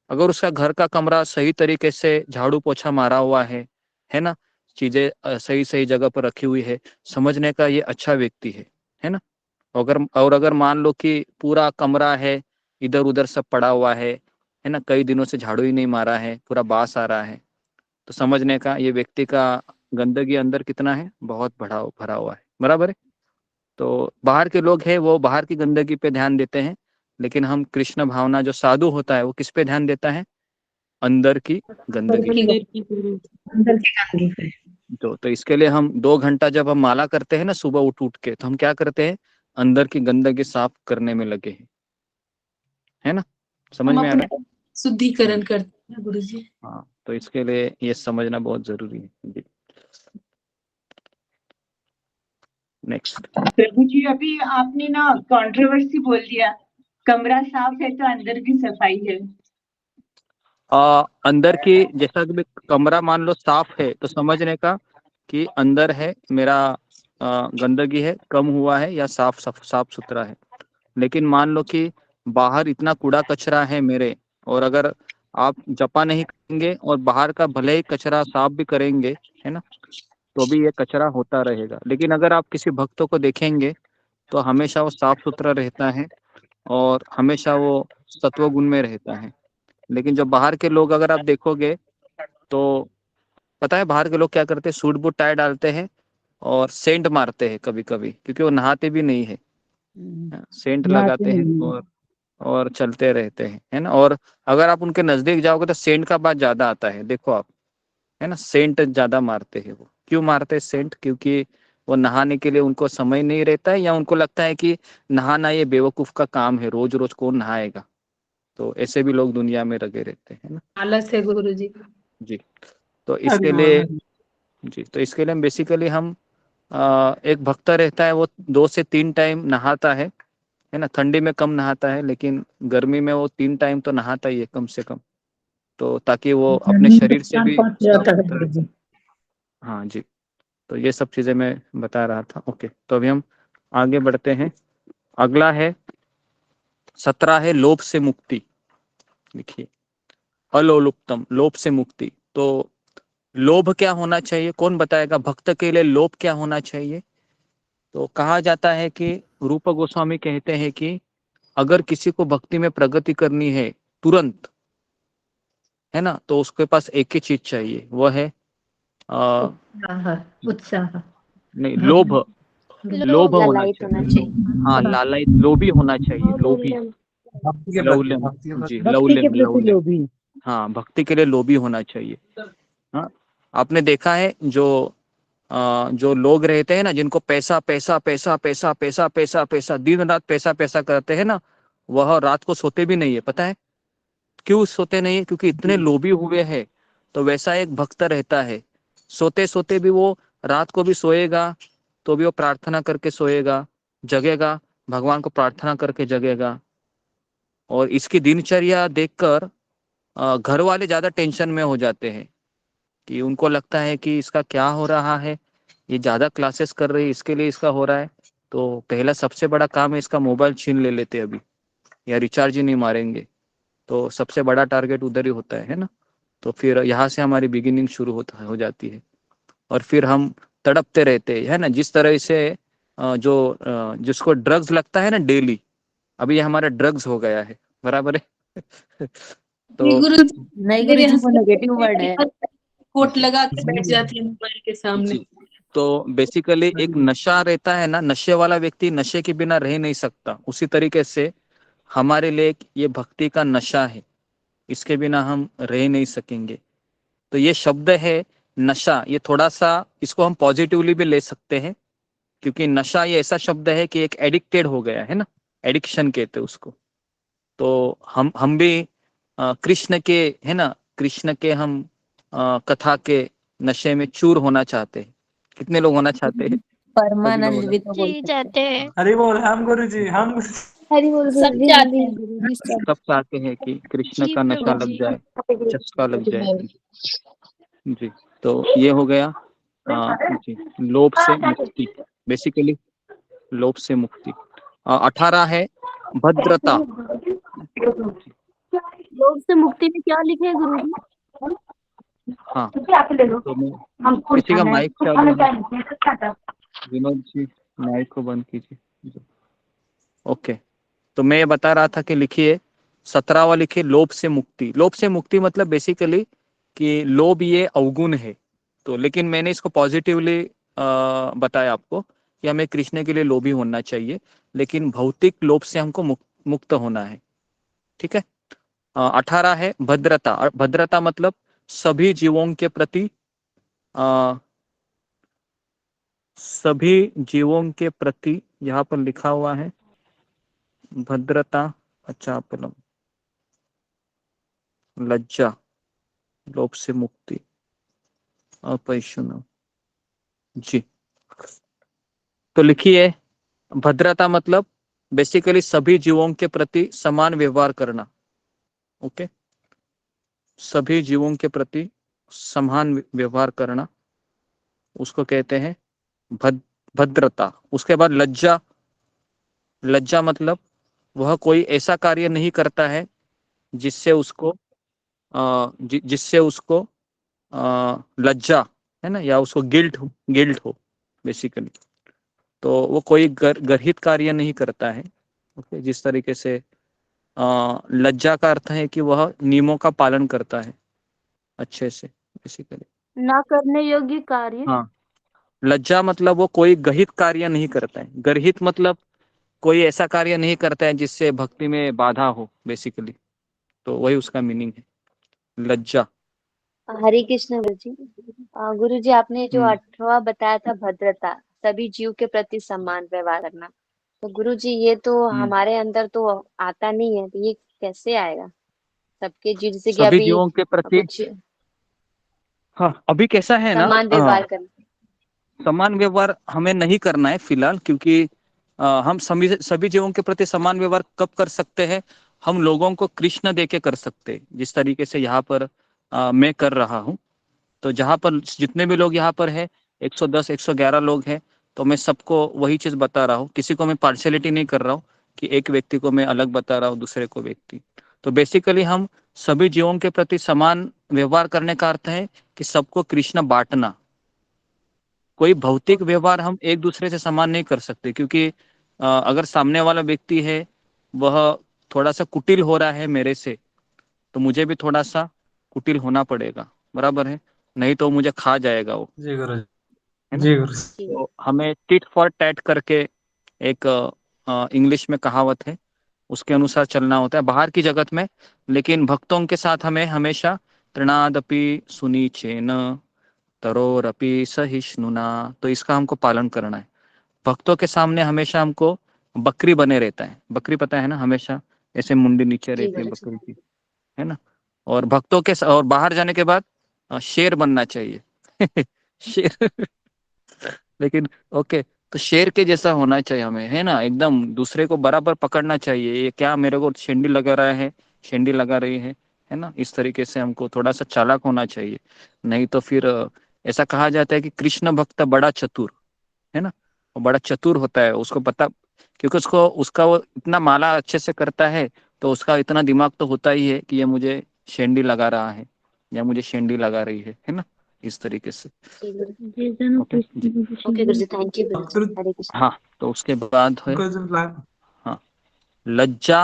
अगर उसका घर का कमरा सही तरीके से झाड़ू पोछा मारा हुआ है ना, चीजें सही सही जगह पर रखी हुई है, समझने का ये अच्छा व्यक्ति है ना। अगर मान लो कि पूरा कमरा है इधर उधर सब पड़ा हुआ है ना, कई दिनों से झाड़ू ही नहीं मारा है, पूरा बास आ रहा है, तो समझने का ये व्यक्ति का गंदगी अंदर कितना है, बहुत भरा भरा हुआ है, बराबर है। तो बाहर के लोग हैं वो बाहर की गंदगी पे ध्यान देते हैं, लेकिन हम कृष्ण भावना जो साधु होता है वो किस पे ध्यान देता है, अंदर की गंदगी। अंदर की गंदगी पे। तो इसके लिए हम 2 घंटा जब हम माला करते हैं ना सुबह उठ के, तो हम क्या करते हैं, अंदर की गंदगी साफ करने में लगे हैं, है ना, समझ हम में आ रहा अपने है। शुद्धिकरण करते हैं गुरु जी। हाँ, तो इसके लिए ये समझना बहुत जरूरी है जी। नेक्स्ट। प्रभु जी, अभी आपने ना कंट्रोवर्सी बोल दिया, कमरा साफ है तो अंदर की सफाई है। अंदर की जैसा कि कमरा मान लो साफ है तो समझने का कि अंदर है मेरा गंदगी है, कम हुआ है या साफ सुथरा है। लेकिन मान लो कि बाहर इतना कूड़ा कचरा है मेरे, और अगर आप जपा नहीं करेंगे और बाहर का भले ही कचरा साफ भी करेंगे, है ना, तो भी ये कचरा होता रहेगा। लेकिन अगर आप किसी भक्तों को देखेंगे तो हमेशा वो साफ सुथरा रहता है और हमेशा वो सत्व गुण में रहता है। लेकिन जो बाहर के लोग अगर आप देखोगे तो पता है बाहर के लोग क्या करते हैं, सूट बूट टाई डालते हैं और सेंट मारते हैं कभी कभी, क्योंकि वो नहाते भी नहीं है, सेंट लगाते हैं और चलते रहते हैं, है ना। और अगर आप उनके नजदीक जाओगे तो सेंट का बात ज्यादा आता है, देखो आप, है ना, सेंट ज्यादा मारते हैं। वो क्यों मारते हैं सेंट, क्योंकि वो नहाने के लिए उनको समय नहीं रहता है, या उनको लगता है कि नहाना ये बेवकूफ का काम है, रोज रोज कौन नहाएगा। तो ऐसे भी लोग दुनिया में लगे रहते हैं ना। आलस है गुरु जी। जी, तो इसके लिए हम बेसिकली हम एक भक्त रहता है वो 2 से 3 टाइम नहाता है ना। ठंडी में कम नहाता है, लेकिन गर्मी में वो 3 टाइम तो नहाता ही है कम से कम, तो ताकि वो अपने शरीर से भी हाँ जी। तो ये सब चीजें मैं बता रहा था। ओके, तो अभी हम आगे बढ़ते हैं। अगला है 17 है लोभ से मुक्ति। देखिए, अलोलुप्तम, लोभ से मुक्ति। तो लोभ क्या होना चाहिए, कौन बताएगा, भक्त के लिए लोभ क्या होना चाहिए। तो कहा जाता है कि रूप गोस्वामी कहते हैं कि अगर किसी को भक्ति में प्रगति करनी है तुरंत, है ना, तो उसके पास एक ही चीज चाहिए, वो है उत्साह नहीं, लोभ होना लालायित होना चाहिए। चाहिए। हाँ, लालायित, लोभी होना चाहिए, लोभी, लौल्यम जी, लौल्यम, हाँ, भक्ति के लिए लोभी होना चाहिए। हाँ, आपने देखा है जो लोग रहते हैं ना, जिनको पैसा पैसा पैसा पैसा पैसा पैसा पैसा दिन रात पैसा पैसा करते हैं ना, वह रात को सोते भी नहीं है। पता है क्यों सोते नहीं है, क्योंकि इतने लोभी हुए हैं। तो वैसा एक भक्त रहता है, सोते सोते भी वो रात को भी सोएगा तो भी वो प्रार्थना करके सोएगा, जगेगा भगवान को प्रार्थना करके जगेगा। और इसकी दिनचर्या देखकर घर वाले ज्यादा टेंशन में हो जाते हैं कि उनको लगता है कि इसका क्या हो रहा है, ये ज्यादा क्लासेस कर रही है इसके लिए इसका हो रहा है। तो पहला सबसे बड़ा काम है इसका मोबाइल छीन ले लेते अभी, या रिचार्ज ही नहीं मारेंगे। तो सबसे बड़ा टारगेट उधर ही होता है ना। तो फिर यहाँ से हमारी बिगिनिंग शुरू हो जाती है, और फिर हम तड़पते रहते हैं, है ना। जिस तरह से जिसको ड्रग्स लगता है ना डेली, अभी ये हमारा ड्रग्स हो गया है, बराबर है। तो गुरु नहीं गुरु जी, वो नेगेटिव वर्ड है। कोट लगा के बैठ जाती है मोबाइल के सामने। तो बेसिकली एक नशा रहता है ना, नशे वाला व्यक्ति नशे के बिना रह नहीं सकता। उसी तरीके से हमारे लिए ये भक्ति का नशा है, इसके बिना हम रह नहीं सकेंगे। तो ये शब्द है नशा, ये थोड़ा सा इसको हम पॉजिटिवली भी ले सकते हैं, क्योंकि नशा ये ऐसा शब्द है कि एक एडिक्टेड हो गया है ना, एडिक्शन कहते हैं उसको। तो हम भी कृष्ण के, है ना, कृष्ण के हम कथा के नशे में चूर होना चाहते हैं। कितने लोग होना चाहते हैं? सभी लोग परमानंद होना भी तो बोल जी सकते चाहते हैं। हरि बोल हम गुरु जी हम हरि बोल सब गुरुजी, हम चाहते भी। हैं गुरुजी सब। सब चाहते हैं कि कृष्ण जी का नशा प्रभु लग जी। जाए, चस्का लग जाए। जी, तो ये हो गया जी, लोभ से मुक्ति, बेसिकली लोभ से मुक्ति। 18 है भद्रता। लोभ से मुक्ति में क्या लिखे है गुरुजी? हाँ, तो मैं किसी का माइक चालू है? विनोद जी माइक को बंद कीजिए। ओके, तो मैं ये बता रहा था कि लिखिए 17वां लिखिए लोभ से मुक्ति। लोभ से मुक्ति मतलब बेसिकली कि लोभ ये अवगुण है, तो लेकिन मैंने इसको पॉजिटिवली बताया आपको कि हमें कृष्ण के लिए लोभी होना चाहिए, लेकिन भौतिक लोभ से हमको मुक्त होना है। ठीक है। 18 है भद्रता। और भद्रता मतलब सभी जीवों के प्रति सभी जीवों के प्रति, यहाँ पर लिखा हुआ है भद्रता। अच्छा, अपलम लज्जा, लोभ से मुक्ति, अपैशुन। जी, तो लिखिए भद्रता मतलब बेसिकली सभी जीवों के प्रति समान व्यवहार करना। ओके, सभी जीवों के प्रति समान व्यवहार करना, उसको कहते हैं भद्रता। उसके बाद लज्जा। लज्जा मतलब वह कोई ऐसा कार्य नहीं करता है जिससे उसको जिससे उसको लज्जा, है ना, या उसको गिल्ट हो बेसिकली। तो वो कोई गर्हित कार्य नहीं करता है। ओके, जिस तरीके से लज्जा का अर्थ है कि वह नियमों का पालन करता है अच्छे से बेसिकली। ना करने योग्य कार्य। हाँ, लज्जा मतलब वो कोई गहित कार्य नहीं करता है। गर्हित मतलब कोई ऐसा कार्य नहीं करता है जिससे भक्ति में बाधा हो बेसिकली, तो वही उसका मीनिंग है लज्जा। हरे कृष्ण गुरुजी। गुरुजी, आपने जो 18वां बताया था भद्रता, सभी जीव के प्रति समान व्यवहार करना, तो गुरुजी ये तो हमारे अंदर तो आता नहीं है, तो ये कैसे आएगा सबके जीव? जैसे कि सभी अभी जीवों के प्रति, कुछ हाँ अभी कैसा है ना, समान व्यवहार करना। समान व्यवहार हमें नहीं करना है फिलहाल, क्योंकि हम सभी जीवों के प्रति समान व्यवहार कब कर सकते हैं? हम लोगों को कृष्ण देके कर सकते हैं, जिस तरीके से यहाँ पर मैं कर रहा हूँ। तो जहाँ पर जितने भी लोग यहाँ पर है 110 111 लोग हैं, तो मैं सबको वही चीज बता रहा हूँ। किसी को मैं पार्शियलिटी नहीं कर रहा हूँ कि एक व्यक्ति को मैं अलग बता रहा हूँ दूसरे को व्यक्ति। तो बेसिकली हम सभी जीवों के प्रति समान व्यवहार करने का अर्थ है कि सबको कृष्ण बांटना। कोई भौतिक व्यवहार हम एक दूसरे से समान नहीं कर सकते, क्योंकि अगर सामने वाला व्यक्ति है वह थोड़ा सा कुटिल हो रहा है मेरे से, तो मुझे भी थोड़ा सा कुटिल होना पड़ेगा, बराबर है? नहीं तो मुझे खा जाएगा वो, जी गुरु है ना। जी गुरु। तो हमें टिट फॉर टैट करके एक इंग्लिश में कहावत है, उसके अनुसार चलना होता है बाहर की जगत में, लेकिन भक्तों के साथ हमें हमेशा तृणादपि सुनीचेन तरोरपि सहिष्णुना, तो इसका हमको पालन करना है। भक्तों के सामने हमेशा हमको बकरी बने रहता है। बकरी पता है ना, हमेशा ऐसे मुंडी नीचे जी रहती है गुरुजी। बकरी की, है ना। और भक्तों के और बाहर जाने के बाद शेर बनना चाहिए शेर लेकिन ओके, तो शेर के जैसा होना चाहिए हमें, है ना, एकदम दूसरे को बराबर पकड़ना चाहिए। ये क्या मेरे को शेंडी लगा रहा है, शेंडी लगा रही है ना, इस तरीके से हमको थोड़ा सा चालाक होना चाहिए। नहीं तो फिर ऐसा कहा जाता है कि कृष्ण भक्त बड़ा चतुर, है ना, वो बड़ा चतुर होता है, उसको पता, क्योंकि उसका वो इतना माला अच्छे से करता है, तो उसका इतना दिमाग तो होता ही है कि ये मुझे शेंडी लगा रहा है या मुझे शेंडी लगा रही है ना, इस तरीके से। जी गुरुजी। जय जनो ओके जी, ओके गुरुजी, थैंक यू गुरुजी। हरे कृष्ण। हाँ, तो उसके बाद है हाँ लज्जा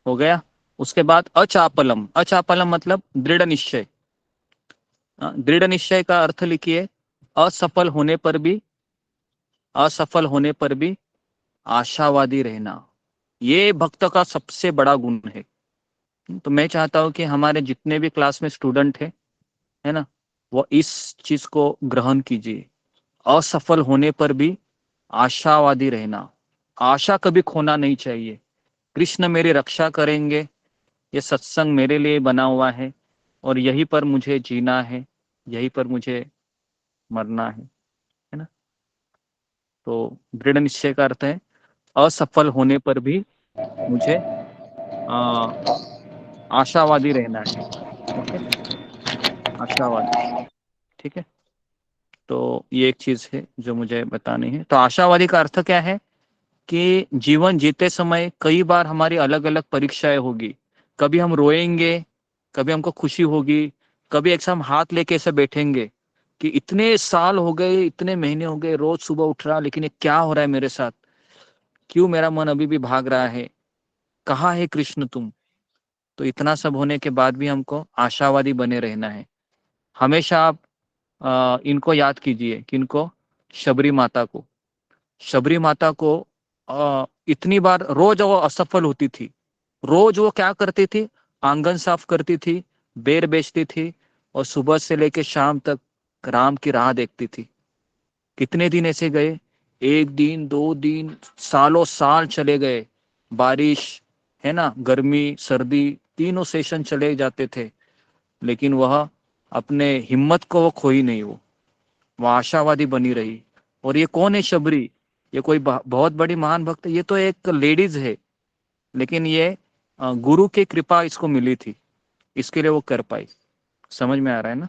हो गया। उसके बाद अचापलम। अचापलम मतलब दृढ़ निश्चय। दृढ़ निश्चय का अर्थ लिखिए असफल होने पर भी आशावादी रहना। ये भक्त का सबसे बड़ा गुण है। तो मैं चाहता हूं कि हमारे जितने भी क्लास में स्टूडेंट है ना, वो इस चीज को ग्रहण कीजिए। असफल होने पर भी आशावादी रहना। आशा कभी खोना नहीं चाहिए। कृष्ण मेरी रक्षा करेंगे, ये सत्संग मेरे लिए बना हुआ है और यहीं पर मुझे जीना है, यहीं पर मुझे मरना है ना। तो दृढ़ निश्चय का अर्थ है असफल होने पर भी मुझे आशावादी रहना है। ओके, आशावादी, ठीक है। तो ये एक चीज है जो मुझे बतानी है। तो आशावादी का अर्थ क्या है कि जीवन जीते समय कई बार हमारी अलग अलग परीक्षाएं होगी। कभी हम रोएंगे, कभी हमको खुशी होगी, कभी एक साथ हम हाथ लेके ऐसे बैठेंगे कि इतने साल हो गए, इतने महीने हो गए, रोज सुबह उठ रहा, लेकिन ये क्या हो रहा है मेरे साथ, क्यों मेरा मन अभी भी भाग रहा है, कहाँ है कृष्ण तुम। तो इतना सब होने के बाद भी हमको आशावादी बने रहना है। हमेशा आप इनको याद कीजिए, किनको, शबरी माता को। शबरी माता को इतनी बार रोज वो असफल होती थी, रोज वो क्या करती थी, आंगन साफ करती थी, बेर बेचती थी और सुबह से लेकर शाम तक राम की राह देखती थी। कितने दिन ऐसे गए, 1 दिन 2 दिन, सालों साल चले गए, बारिश है ना, गर्मी सर्दी, तीनों सेशन चले जाते थे, लेकिन वह अपने हिम्मत को वो खोई नहीं, वो आशावादी बनी रही। और ये कौन है शबरी, ये कोई बहुत बड़ी महान भक्त है, ये तो एक लेडीज है, लेकिन ये गुरु की कृपा इसको मिली थी, इसके लिए वो कर पाई। समझ में आ रहा है ना।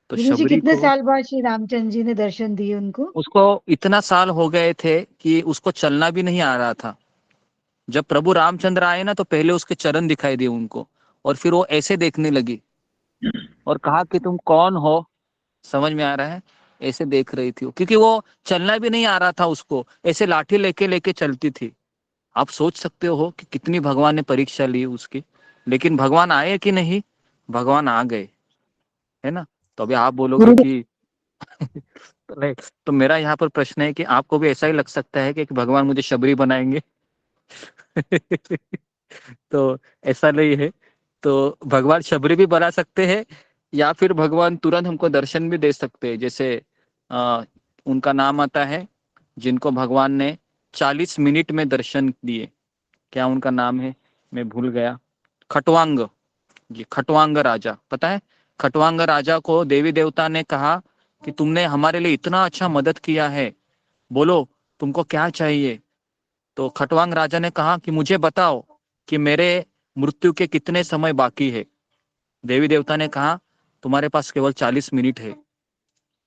तो गुरु जी शबरी कितने को, साल बाद श्री रामचंद्र जी ने दर्शन दिए उनको? उसको इतना साल हो गए थे कि उसको चलना भी नहीं आ रहा था। जब प्रभु रामचंद्र आए ना, तो पहले उसके चरण दिखाई दिए उनको, और फिर वो ऐसे देखने लगी और कहा कि तुम कौन हो। समझ में आ रहा है, ऐसे देख रही थी वो, क्योंकि वो चलना भी नहीं आ रहा था उसको, ऐसे लाठी लेके लेके चलती थी। आप सोच सकते हो कि कितनी भगवान ने परीक्षा ली उसकी, लेकिन भगवान आए कि नहीं, भगवान आ गए, है ना। तो अभी आप बोलोगे कि तो मेरा यहाँ पर प्रश्न है कि आपको भी ऐसा ही लग सकता है कि भगवान मुझे शबरी बनाएंगे। तो ऐसा नहीं है। तो भगवान शबरी भी बना सकते हैं, या फिर भगवान तुरंत हमको दर्शन भी दे सकते हैं। जैसे उनका नाम आता है जिनको भगवान ने 40 मिनट में दर्शन दिए। क्या उनका नाम है, मैं भूल गया। खटवांग जी, खटवांग राजा, पता है। खटवांग राजा को देवी देवता ने कहा कि तुमने हमारे लिए इतना अच्छा मदद किया है, बोलो तुमको क्या चाहिए। तो खटवांग राजा ने कहा कि मुझे बताओ कि मेरे मृत्यु के कितने समय बाकी है। देवी देवता ने कहा तुम्हारे पास केवल 40 मिनट है।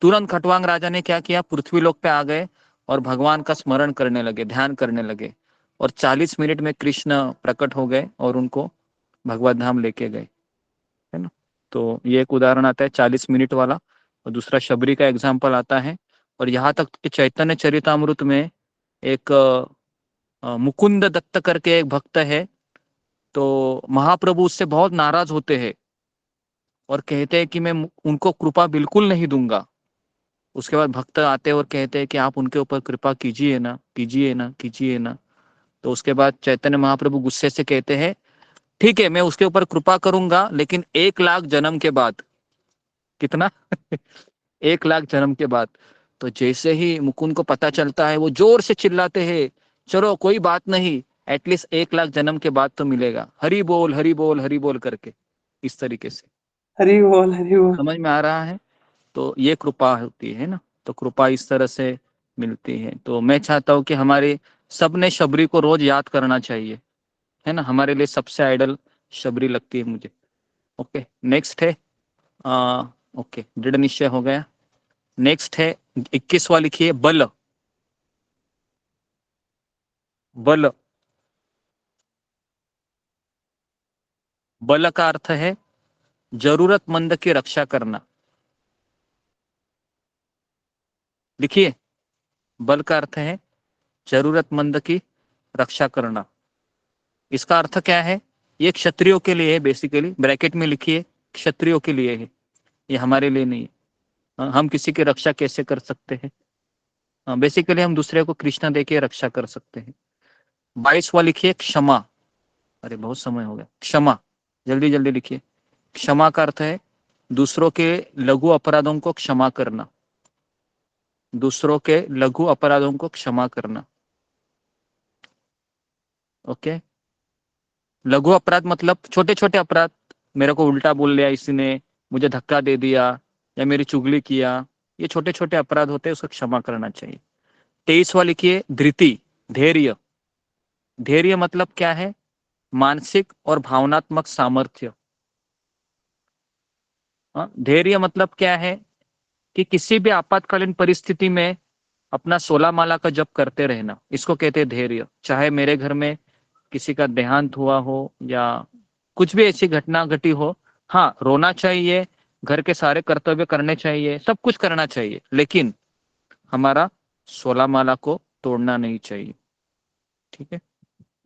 तुरंत खटवांग राजा ने क्या किया, पृथ्वी लोक पे आ गए और भगवान का स्मरण करने लगे, ध्यान करने लगे, और 40 मिनट में कृष्ण प्रकट हो गए और उनको भगवत धाम लेके गए, है ना। तो ये एक उदाहरण आता है 40 मिनट वाला। और दूसरा शबरी का एग्जाम्पल आता है। और यहाँ तक कि चैतन्य चरितामृत में एक मुकुंद दत्त करके एक भक्त है, तो महाप्रभु उससे बहुत नाराज होते हैं और कहते हैं कि मैं उनको कृपा बिल्कुल नहीं दूंगा। उसके बाद भक्त आते हैं और कहते हैं कि आप उनके ऊपर कृपा कीजिए ना, कीजिए ना, कीजिए ना। तो उसके बाद चैतन्य महाप्रभु गुस्से से कहते हैं ठीक है, मैं उसके ऊपर कृपा करूंगा, लेकिन 1,00,000 जन्म के बाद। कितना? 1,00,000 जन्म के बाद। तो जैसे ही मुकुंद को पता चलता है, वो जोर से चिल्लाते हैं चलो कोई बात नहीं, एटलीस्ट 1,00,000 जन्म के बाद तो मिलेगा, हरि बोल हरि बोल हरि बोल करके, इस तरीके से। हरि बोल हरि बोल। समझ में आ रहा है। तो ये कृपा होती है ना। तो कृपा इस तरह से मिलती है। तो मैं चाहता हूँ कि हमारे सबने शबरी को रोज याद करना चाहिए, है ना। हमारे लिए सबसे आइडल शबरी लगती है मुझे। ओके, नेक्स्ट है ओके, दृढ़ निश्चय हो गया। नेक्स्ट है 21वां, लिखिए बल। बल, बल का अर्थ है जरूरतमंद की रक्षा करना। लिखिए, बल का अर्थ है जरूरतमंद की रक्षा करना। इसका अर्थ क्या है, ये क्षत्रियों के लिए है बेसिकली, ब्रैकेट में लिखिए क्षत्रियों के लिए है, ये हमारे लिए नहीं है। हम किसी की रक्षा कैसे कर सकते हैं, बेसिकली हम दूसरे को कृष्णा देके रक्षा कर सकते हैं। 22वां लिखिए क्षमा। अरे बहुत समय हो गया, क्षमा, जल्दी जल्दी लिखिए। क्षमा का अर्थ है दूसरों के लघु अपराधों को क्षमा करना, दूसरों के लघु अपराधों को क्षमा करना। ओके, लघु अपराध मतलब छोटे छोटे अपराध, मेरे को उल्टा बोल लिया किसी ने, मुझे धक्का दे दिया या मेरी चुगली किया, ये छोटे छोटे अपराध होते हैं, उसको क्षमा करना चाहिए। 23वां लिखिए धृति, धैर्य। धैर्य मतलब क्या है? मानसिक और भावनात्मक सामर्थ्य। धैर्य मतलब क्या है कि किसी भी आपातकालीन परिस्थिति में अपना 16 माला का जप करते रहना, इसको कहते हैं धैर्य। चाहे मेरे घर में किसी का देहांत हुआ हो या कुछ भी ऐसी घटना घटी हो, हाँ रोना चाहिए, घर के सारे कर्तव्य करने चाहिए, सब कुछ करना चाहिए, लेकिन हमारा 16 माला को तोड़ना नहीं चाहिए। ठीक है,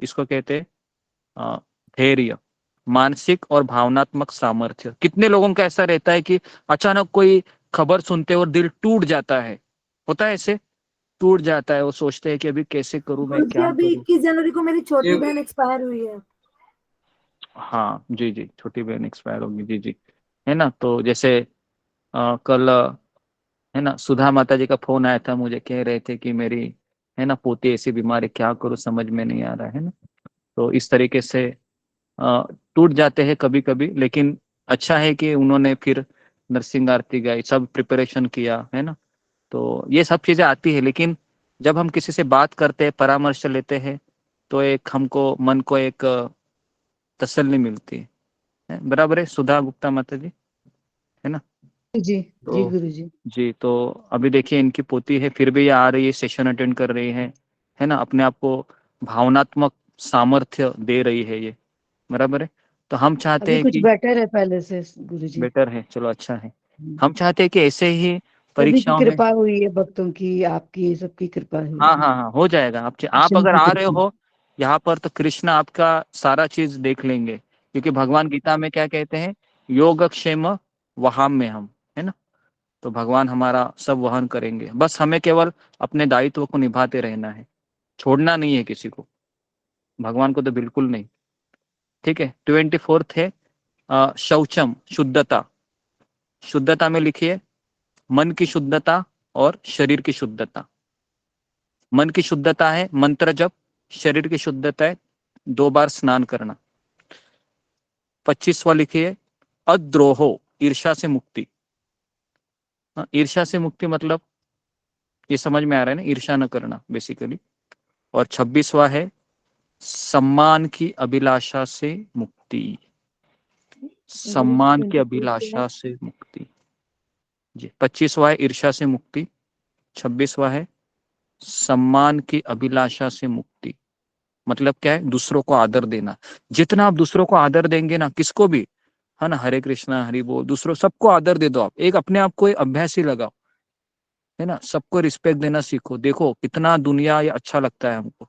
इसको कहते हैं धैर्य, मानसिक और भावनात्मक सामर्थ्य। कितने लोगों का ऐसा रहता है कि अचानक कोई खबर सुनते और दिल टूट जाता है, होता है ऐसे, टूट जाता है, वो सोचते हैं कि अभी कैसे करूं, मैं क्या अभी करूं। 21 जनवरी को मेरी छोटी बहन एक्सपायर हुई है। हाँ जी जी, छोटी बहन एक्सपायर होगी, जी जी, है ना। तो जैसे कल है ना, सुधा माता जी का फोन आया था, मुझे कह रहे थे कि मेरी है ना पोती ऐसी बीमारी, क्या करूं समझ में नहीं आ रहा है ना। तो इस तरीके से टूट जाते हैं कभी कभी, लेकिन अच्छा है कि उन्होंने फिर नरसिंह आरती गाई, सब प्रिपरेशन किया, है ना। तो ये सब चीजें आती है, लेकिन जब हम किसी से बात करते हैं, परामर्श लेते हैं, तो एक हमको मन को एक तसल्ली मिलती है। बराबर है सुधा गुप्ता माता जी, है ना। जी जी तो गुरुजी। जी, तो अभी देखिए इनकी पोती है, फिर भी ये आ रही है, सेशन अटेंड कर रही है ना, अपने आप को भावनात्मक सामर्थ्य दे रही है ये, बराबर है। तो हम चाहते अभी हैं कुछ कि बेटर है पहले से गुरुजी। बेटर है, चलो अच्छा है। हम चाहते हैं कि ऐसे ही सभी की परीक्षाओं में, कृपा हुई है, भक्तों की, आपकी, सबकी कृपा हुई हाँ है। हाँ हाँ, हो जाएगा। आप कृष्ण अगर की आ रहे कृपा। हो यहाँ पर, तो कृष्ण आपका सारा चीज देख लेंगे, क्योंकि भगवान गीता में क्या कहते हैं, योगक्षेम वहाम में हम, है ना। तो भगवान हमारा सब वहन करेंगे, बस हमें केवल अपने दायित्व को निभाते रहना है, छोड़ना नहीं है किसी को, भगवान को तो बिल्कुल नहीं। ठीक है, 24th है शौचम, शुद्धता। शुद्धता में लिखिए मन की शुद्धता और शरीर की शुद्धता। मन की शुद्धता है मंत्र जप, शरीर की शुद्धता है 2 बार स्नान करना। 25वां लिखिए अद्रोहो, ईर्ष्या से मुक्ति। ईर्ष्या से मुक्ति मतलब ये समझ में आ रहा है ना, ईर्ष्या न करना बेसिकली। और 26वां है सम्मान की अभिलाषा से मुक्ति, सम्मान की अभिलाषा से मुक्ति जी। 25वां है ईर्ष्या से मुक्ति, 26वां है सम्मान की अभिलाषा से मुक्ति। मतलब क्या है, दूसरों को आदर देना। जितना आप दूसरों को आदर देंगे ना, किसको भी, है ना, हरे कृष्णा हरि बोल, दूसरों सबको आदर दे दो आप, एक अपने आप को एक अभ्यास ही लगाओ, है ना। सबको रिस्पेक्ट देना सीखो, देखो कितना दुनिया ये अच्छा लगता है हमको,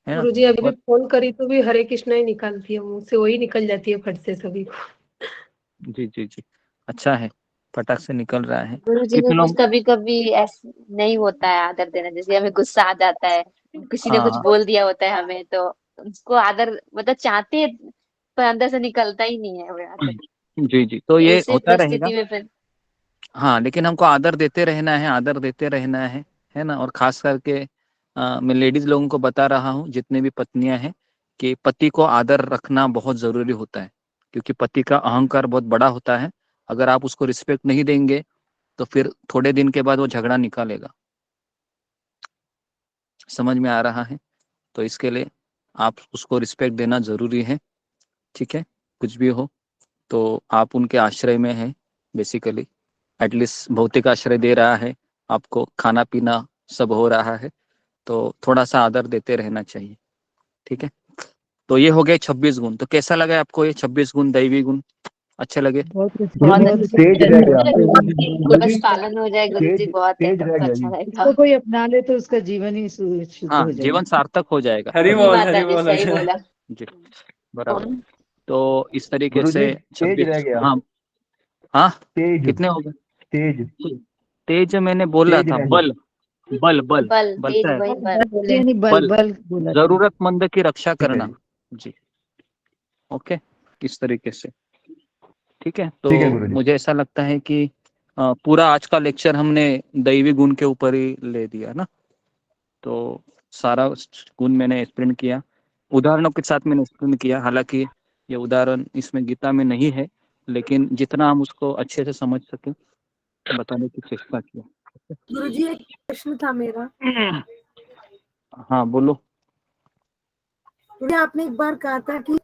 है ना। गुरुजी अभी भी और फोन करी तो भी हरे कृष्णा ही निकालती है मुंह से, वही निकल जाती है फट से सभी को। जी जी जी, अच्छा है, फटाक से निकल रहा है। गुरुजी को कितने कुछ लोग, कभी कभी ऐसा नहीं होता है आदर देना, जैसे हमें गुस्सा आ जाता है, किसी ने कुछ हाँ बोल दिया होता है हमें, तो उसको आदर मतलब चाहते हैं, पर अंदर से निकलता ही नहीं है वो आदर। जी जी, तो तो ये ऐसे होता रहेगा। परिस्थिति में फिर हाँ, लेकिन हमको आदर देते रहना है, आदर देते रहना है ना। और खास करके मैं लेडीज लोगों को बता रहा हूँ, जितने भी पत्नियां हैं, कि पति को आदर रखना बहुत जरूरी होता है, क्योंकि पति का अहंकार बहुत बड़ा होता है। अगर आप उसको रिस्पेक्ट नहीं देंगे, तो फिर थोड़े दिन के बाद वो झगड़ा निकालेगा। समझ में आ रहा है? तो इसके लिए आप उसको रिस्पेक्ट देना जरूरी है। ठीक है, कुछ भी हो तो आप उनके आश्रय में हैं बेसिकली, एटलीस्ट भौतिक आश्रय दे रहा है आपको, खाना पीना सब हो रहा है, तो थोड़ा सा आदर देते रहना चाहिए। ठीक है, तो ये हो गए 26 गुण। तो कैसा लगा आपको ये 26 गुण दैवी गुण, अच्छे लगे? बहुत बहुत तेज रह गया बस पालन हो जाए गुरुजी, तेज बहुत है, तेज तब रह तो गया अच्छा जी। रहेगा। इसको कोई अपना ले तो उसका जीवन ही शुद्ध हाँ, हो जीवन जाएगा। सार्थक हो जाएगा। हरि जी बोल माता हरि जी बोल सही बोला। जी, बराबर। तो इस तरीके गुरु से जी तेज 26, रह गया। हाँ हाँ, तेज कितने हो गए? तेज तेज मैंने बोला तेज था, रह गया। बल, बल बल बल, बल तेज क्या है? वही बल। बल बोले। यानी बल बल, बल बोला था। जरूरतमंद की रक्षा ठीक है करना। जी। जी, ओके, इस तरीके से। ठीक है, ठीक है तो गुरु जी। मुझे ऐसा लगता है कि पूरा आज का लेक्चर हमने दैवी गुण के ऊपर ही ले दिया ना। तो सारा गुण मैंने एक्सप्लेन किया। उदाहरणों के साथ मैंने एक्सप्लेन किया, हालांकि ये उदाहरण इसमें गीता में नहीं है, लेकिन जितना हम उसको अच्छे से समझ सके बताने की चेष्टा की। गुरुजी एक प्रश्न था मेरा। हाँ बोलो। गुरुजी आपने एक बार कहा था कि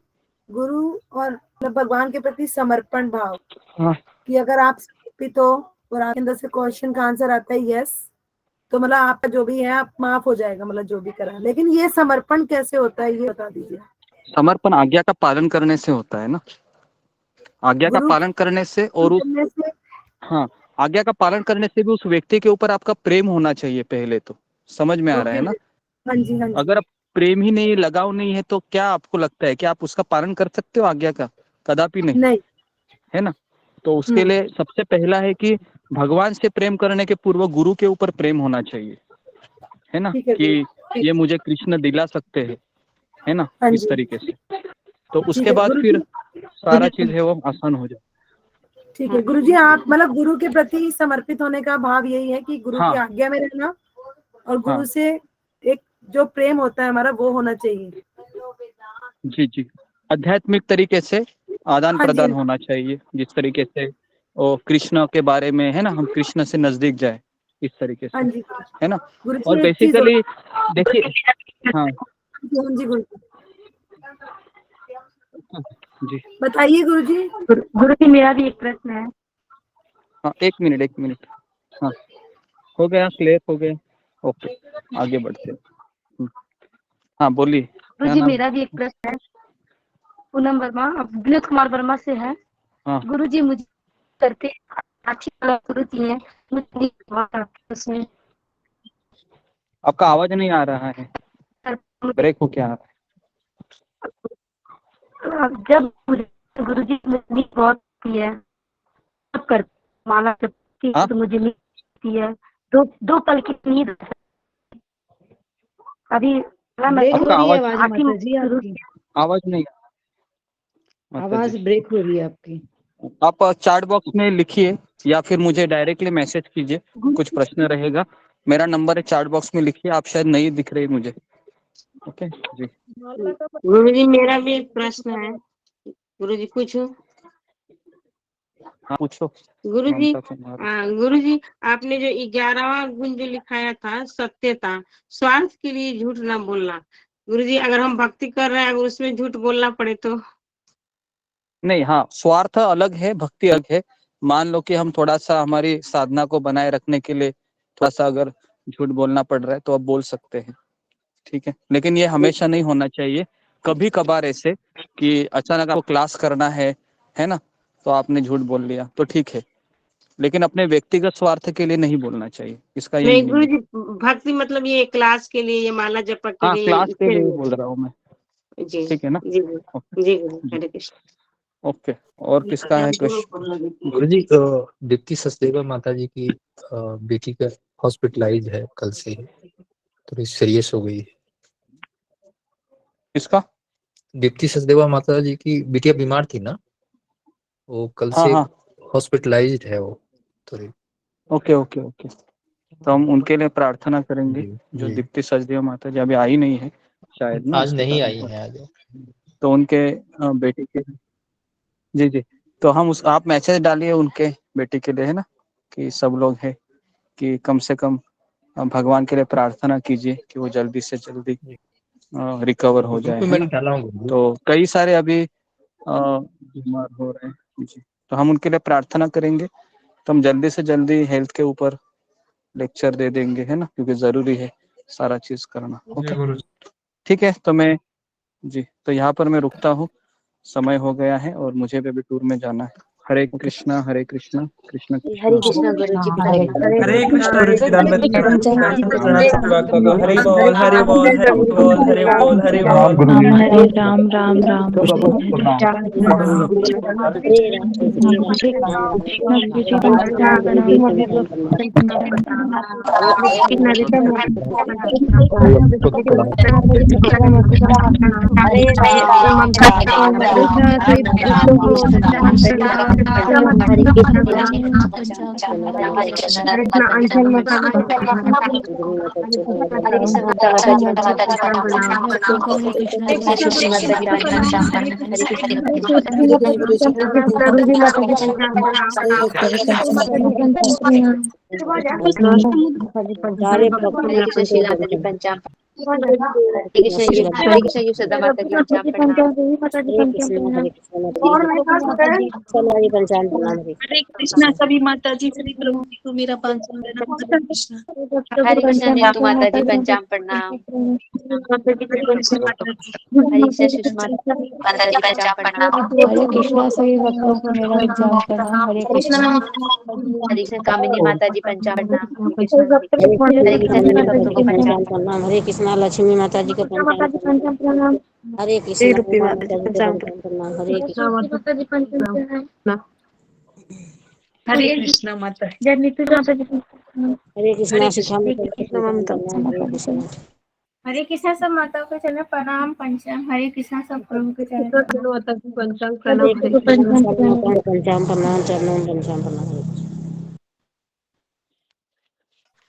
गुरु और भगवान के प्रति समर्पण भाव, हाँ। कि अगर आप समर्पित हो और आपके अंदर से क्वेश्चन का आंसर आता है यस, तो मतलब आपका जो भी है आप माफ हो जाएगा, मतलब जो भी करा। लेकिन ये समर्पण कैसे होता है ये बता दीजिए। समर्पण आज्ञा का पालन करने से होता है ना, आज्ञा का पालन करने से, और हाँ आज्ञा का पालन करने से भी उस व्यक्ति के ऊपर आपका प्रेम होना चाहिए पहले तो। समझ में आ रहा है ना? हाँ जी, हाँ जी। अगर आप प्रेम ही नहीं, लगाव नहीं है, तो क्या आपको लगता है कि आप उसका पालन कर सकते हो आज्ञा का? कदापि नहीं, है ना? तो उसके लिए सबसे पहला है कि भगवान से प्रेम करने के पूर्व गुरु के ऊपर प्रेम होना चाहिए, है ना? कि ये मुझे कृष्ण दिला सकते हैं, है ना? इस तरीके से, तो उसके बाद फिर सारा चीज है वो आसान हो जाए। ठीक है गुरुजी, आप मतलब गुरु के प्रति समर्पित होने का भाव यही है कि गुरु की आज्ञा में रहना और गुरु से एक जो प्रेम होता है हमारा वो होना चाहिए। जी जी, आध्यात्मिक तरीके से आदान प्रदान होना चाहिए, जिस तरीके से वो कृष्ण के बारे में है ना, हम कृष्ण से नजदीक जाए इस तरीके से, है ना? और बेसिकली देखिए, हाँ जी बताइए गुरुजी। गुरुजी मेरा भी एक प्रश्न है। हाँ एक मिनट, हाँ हो गया, क्लियर हो गया, ओके आगे बढ़ते हैं। हाँ बोलिए। गुरुजी मेरा भी एक प्रश्न है। पूनम वर्मा, विनोद कुमार वर्मा से है। हाँ गुरुजी मुझे करते अच्छी गुरुजी है, उसमें आपका आवाज नहीं आ रहा है, ब्रेक हो क्या आ रहा है? जब गुरुजी मुझे बहुत है तब कर माला तो मुझे मिलती है दो पल की नींद। अभी आवाज नहीं, आवाज ब्रेक हो रही है आपकी। आप चैट बॉक्स में लिखिए या फिर मुझे डायरेक्टली मैसेज कीजिए, कुछ प्रश्न रहेगा, मेरा नंबर है, चैट बॉक्स में लिखिए। आप शायद नहीं दिख रही मुझे। ओके जी। गुरुजी मेरा भी एक प्रश्न है। गुरुजी पूछो। हाँ पूछो। गुरुजी आपने जो 11वां गुण जो लिखाया था सत्यता, स्वार्थ के लिए झूठ ना बोलना। गुरुजी अगर हम भक्ति कर रहे हैं अगर उसमें झूठ बोलना पड़े तो? नहीं, हाँ स्वार्थ अलग है, भक्ति अलग है। मान लो कि हम थोड़ा सा हमारी साधना को बनाए रखने के लिए थोड़ा सा अगर झूठ बोलना पड़ रहा है तो आप बोल सकते हैं, ठीक है। लेकिन ये हमेशा नहीं होना चाहिए, कभी कभार ऐसे कि अचानक आपको क्लास करना है ना, तो आपने झूठ बोल लिया तो ठीक है, लेकिन अपने व्यक्तिगत स्वार्थ के लिए नहीं बोलना चाहिए। इसका ये नहीं गुरुजी, भक्ति मतलब ये क्लास के लिए, ये माला जप के लिए, क्लास के लिए बोल रहा हूँ मैं, ठीक है ना? जी हरे कृष्ण। ओके, और किसका है क्वेश्चन? गुरुजी दीप्ति सचदेवा माता जी की बेटी का हॉस्पिटलाइज है कल से, थोड़ी सीरियस हो गई है। किसका? दीप्ति सचदेवा माता जी की बिटिया बीमार थी ना, वो कल से हॉस्पिटलाइज्ड है वो थोड़ी। ओके, तो हम उनके लिए प्रार्थना करेंगे। जो दीप्ति सचदेवा माता जी अभी आई नहीं है शायद ना, आज नहीं आई है आज, तो उनके बेटी के जी तो हम आप मैसेज डालिए उनके बेटी के लिए, है ना, कि सब लोग है कि कम से कम भगवान के लिए प्रार्थना कीजिए कि वो जल्दी से जल्दी रिकवर हो जाए, है ना? तो कई सारे अभी बीमार हो रहे हैं जी, तो हम उनके लिए प्रार्थना करेंगे। तो हम जल्दी से जल्दी हेल्थ के ऊपर लेक्चर दे देंगे, है ना, क्योंकि जरूरी है सारा चीज करना। ओके ठीक है, तो मैं जी तो यहाँ पर मैं रुकता हूँ, समय हो गया है और मुझे भी टूर में जाना है। हरे कृष्णा कृष्ण हरे कृष्णा गुरुजी, हरे कृष्ण गुरुजी, हरे बोल हरे बोल हरे बोल हरे बोल हरे बोल, हरे राम राम राम हरे हरे कृष्ण शीला माता जी पंचाम हरे कृष्ण यू सदा माता जी पंचाम प्रणाम हरे कृष्णा सभी माता जी सभी प्रभु जी को मेरा पंचांग प्रणाम। हरे कृष्णा हरे कृष्ण नीतू माता जी पंचाम प्रणाम हरे कृष्ण सुषमा माता जी पंचाम प्रणाम हरे कृष्णा सभी भक्तों को मेरा पंचांग प्रणाम। हरे कृष्णा हरे कृष्ण कामिनी माता जी पंचाम प्रणाम हरे कृष्ण सभी भक्तों को पंचाम प्रणाम हरे कृष्णा लक्ष्मी माता जी को पंचांग प्रणाम हरे कृष्णा उमा माता जी को पंचांग प्रणाम हरे कृष्णा हरे कृष्णा माता हरे कृष्णा शिखा माता जी को पंचांग प्रणाम हरे कृष्णा हरे कृष्णा सब माताओं के चरण प्रणाम पंचांग। हरे कृष्णा सब प्रभु के चरण माता जी पंचांग हरे प्रणाम। हरे कृष्णा कृष्णा पंचांग प्रणाम चरणों में पंचांग प्रणाम हरे कृष्णा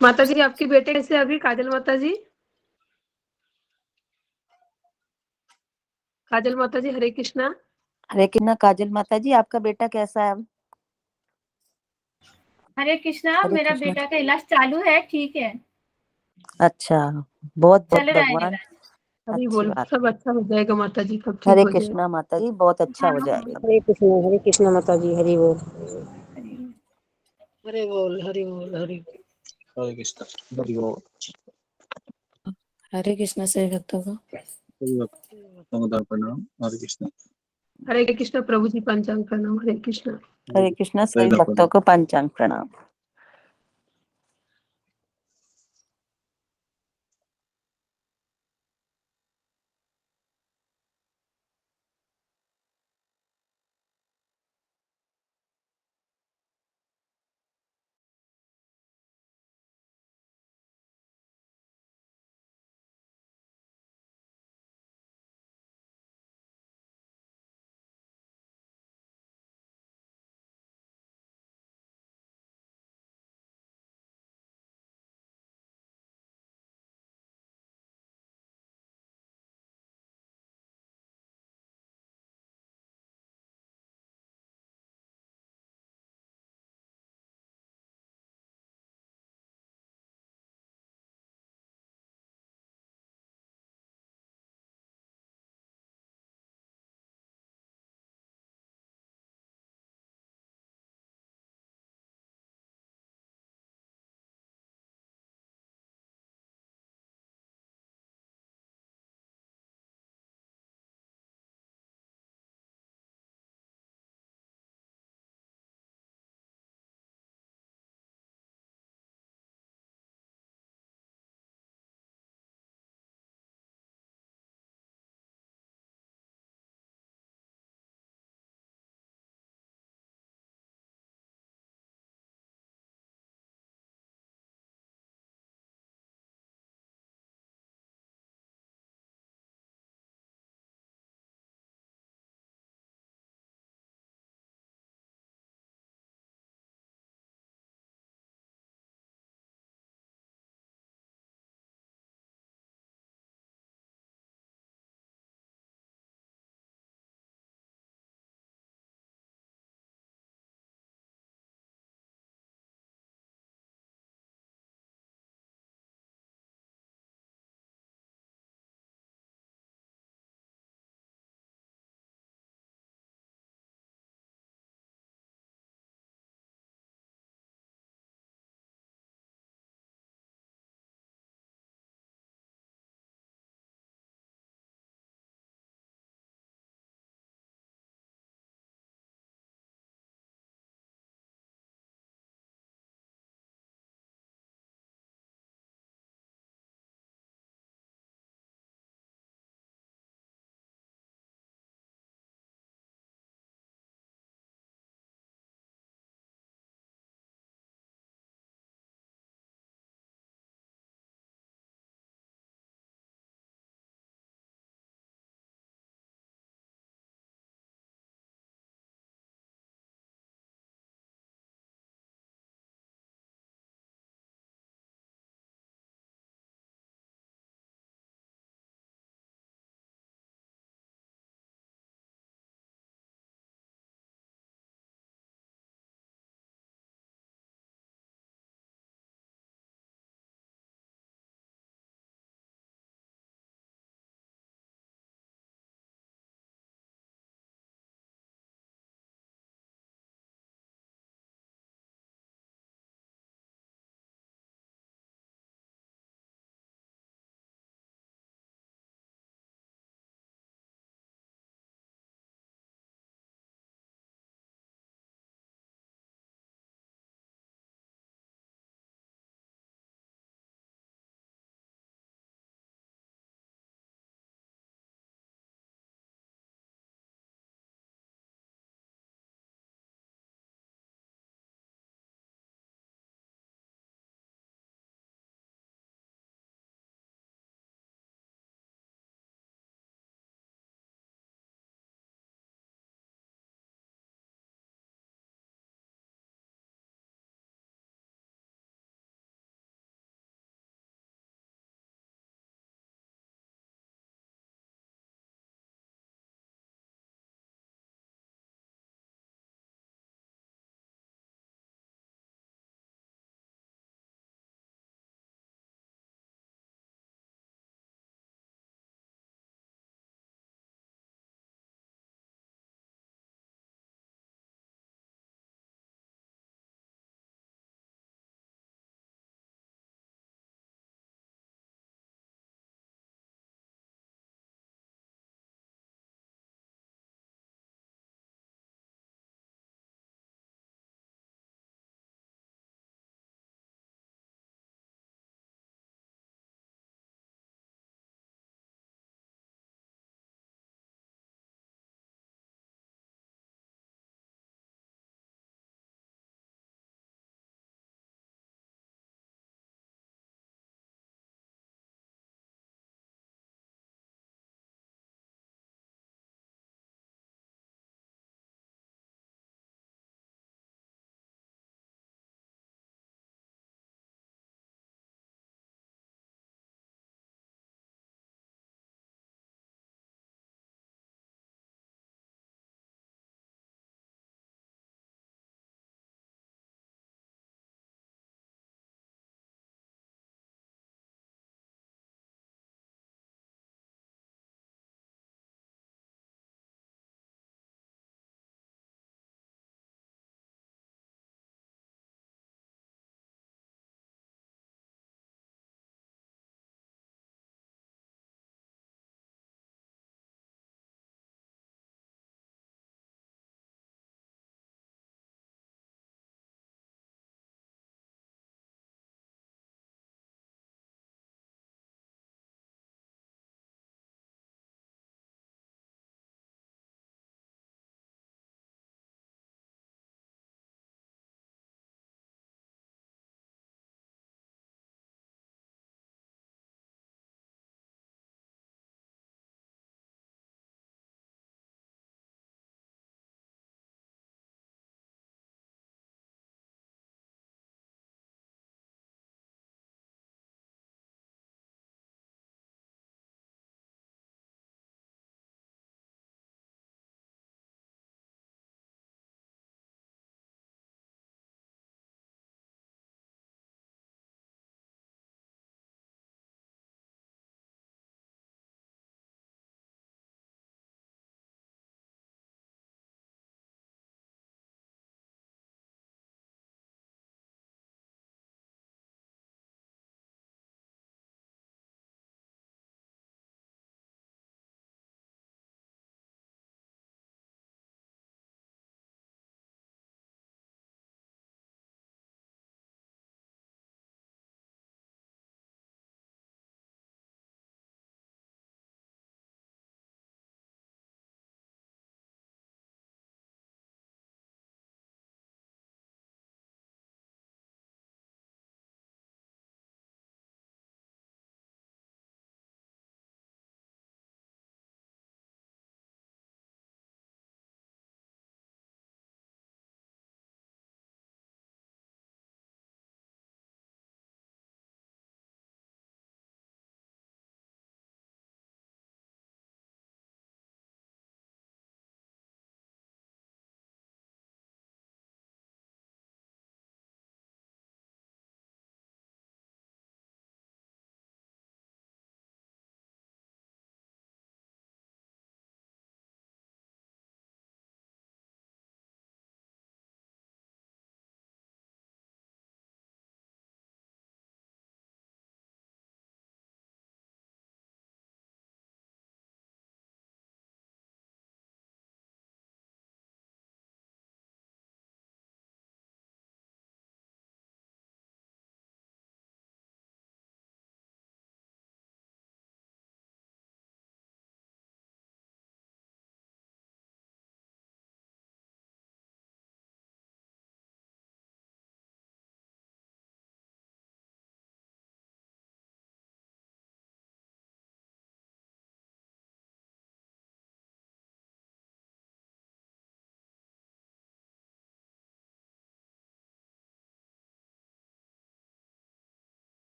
माता जी आपकी बेटे कैसे अभी काजल माता जी? काजल माता जी हरे कृष्णा। हरे कृष्णा काजल माता जी आपका बेटा कैसा है? हरे कृष्णा हरे मेरा कृष्णा। बेटा का इलाज चालू है, ठीक है, अच्छा, बहुत बहुत चल रहा है भगवान इलाज। हरी अच्छी बोल बात। सब अच्छा हो जाएगा माता जी सब ठीक हरे हो जाएगा। कृष्णा माता जी बहुत अच्छा हो जाएगा। हरे कृष्णा माता जी हरि बोल हरि बोल हरि बोल हरि हरे कृष्णा हरि बोल हरे कृष्णा सभी भक्तों को प्रणाम हरे कृष्णा हरे कृष्णा प्रभु जी पंचांग प्रणाम। हरे कृष्णा हरे कृष्णा सभी भक्तों को पंचांग प्रणाम।